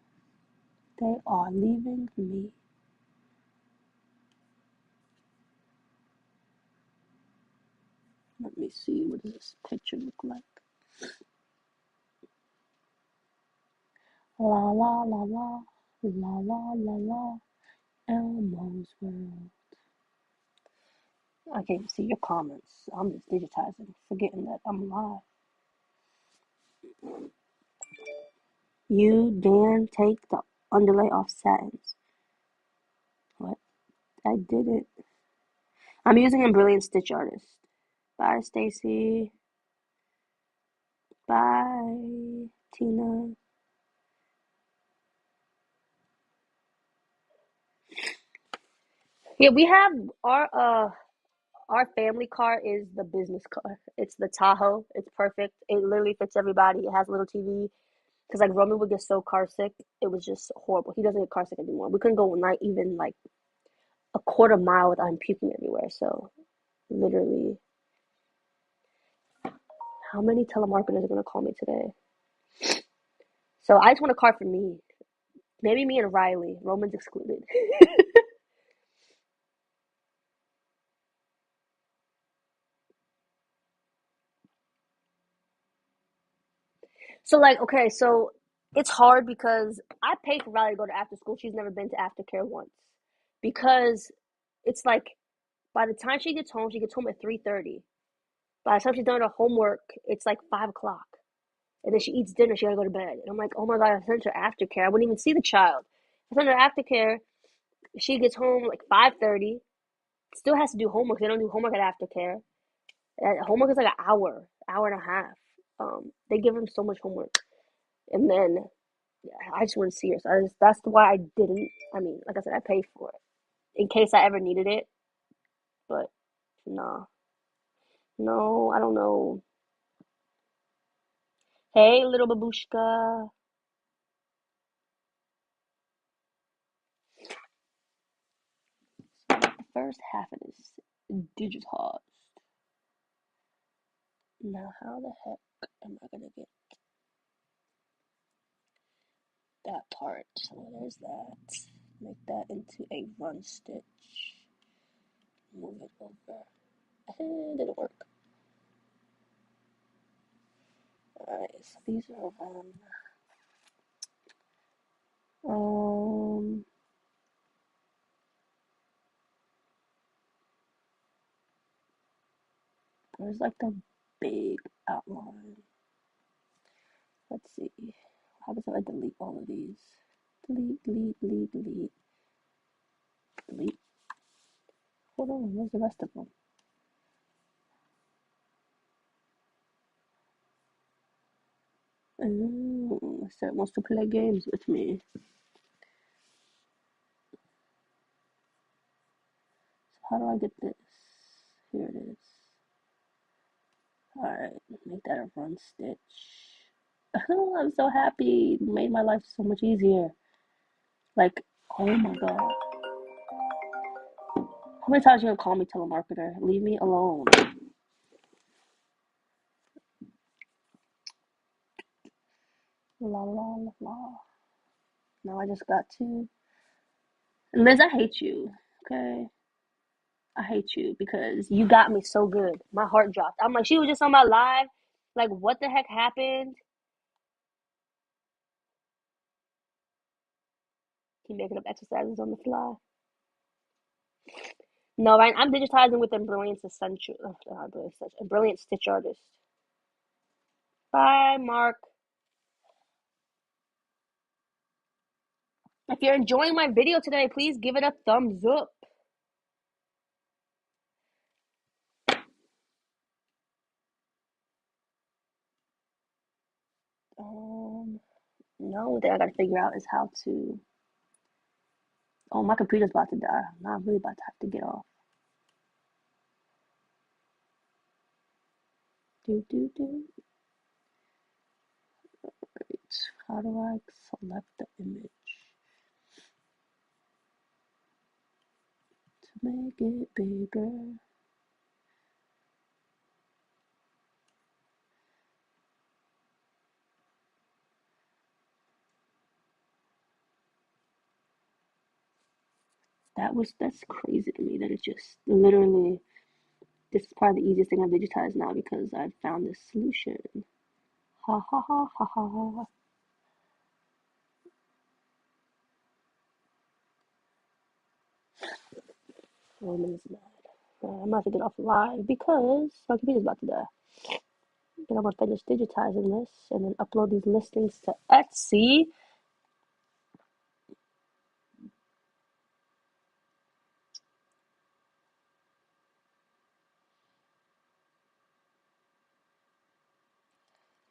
They are leaving me. Let me see. What does this picture look like? La la la la. La la la la. Elmo's World. I can't see your comments. I'm just digitizing, forgetting that I'm live. You dare take the underlay off satins. What? I did it. I'm using a brilliant stitch artist. Bye, Stacy. Bye, Tina. Yeah, we have our family car is the business car. It's the Tahoe. It's perfect. It literally fits everybody. It has a little TV. Because like Roman would get so car sick, it was just horrible. He doesn't get car sick anymore. We couldn't go not even like a quarter mile without him puking everywhere. So literally, how many telemarketers are gonna call me today? So I just want a car for me. Maybe me and Riley. Roman's excluded. So like, okay, so it's hard because I pay for Riley to go to after school. She's never been to aftercare once because it's like by the time she gets home at 3:30. By the time she's done her homework, it's like 5 o'clock. And then she eats dinner, she gotta go to bed. And I'm like, oh my god, I sent her aftercare. I wouldn't even see the child. I sent her aftercare. She gets home like 5:30. Still has to do homework. They don't do homework at aftercare. Homework is like an hour and a half. They give them so much homework, and then yeah, I just want to see her. So that's why I didn't. I mean, like I said, I paid for it in case I ever needed it. But nah, no, I don't know. Hey, little babushka. So the first half of this digitized. Now, how the heck am I gonna get that part? So there's that. make that into a run stitch. Move it over. It didn't work. Alright, so these are there's like the big outline. Let's see. How happens if I delete all of these? Delete, delete, delete, delete. Delete. Hold on, where's the rest of them? So it wants to play games with me. So how do I get this? Here it is. Alright, make that a run stitch. Oh, I'm so happy. It made my life so much easier. Like, oh my god. How many times are you gonna call me telemarketer? Leave me alone. La la la la. Now I just got to. Liz, I hate you. Okay? I hate you because you got me so good. My heart dropped. I'm like, she was just on my live. Like, what the heck happened? Keep making up exercises on the fly. No, right? I'm digitizing with Brilliant Stitch Artist. Bye, Mark. If you're enjoying my video today, please give it a thumbs up. No, thing I gotta figure out is how to. Oh, my computer's about to die. I'm really about to have to get off. Do. Right. How do I select the image to make it bigger? That's crazy to me that it just literally. This is probably the easiest thing I've digitized now because I've found this solution. Ha ha ha ha ha. Roman is mad. I'm about to get off live because my computer's about to die. Then I'm gonna finish digitizing this and then upload these listings to Etsy.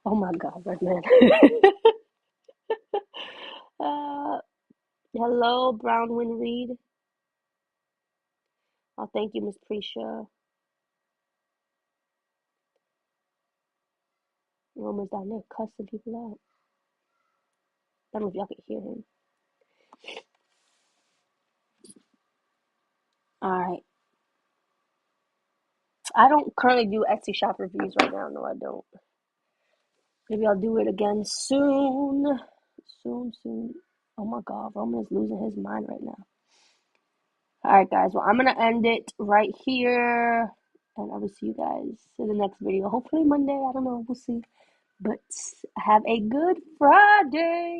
Oh my god, right, man. Hello, Brownwind Reed. Oh, thank you, Miss Prisha. Roman's down there cussing people out. I don't know if y'all can hear him. Alright. I don't currently do Etsy shop reviews right now. No, I don't. Maybe I'll do it again soon. Soon. Oh my god, Roman is losing his mind right now. Alright, guys. Well, I'm going to end it right here. And I will see you guys in the next video. Hopefully Monday. I don't know. We'll see. But have a good Friday.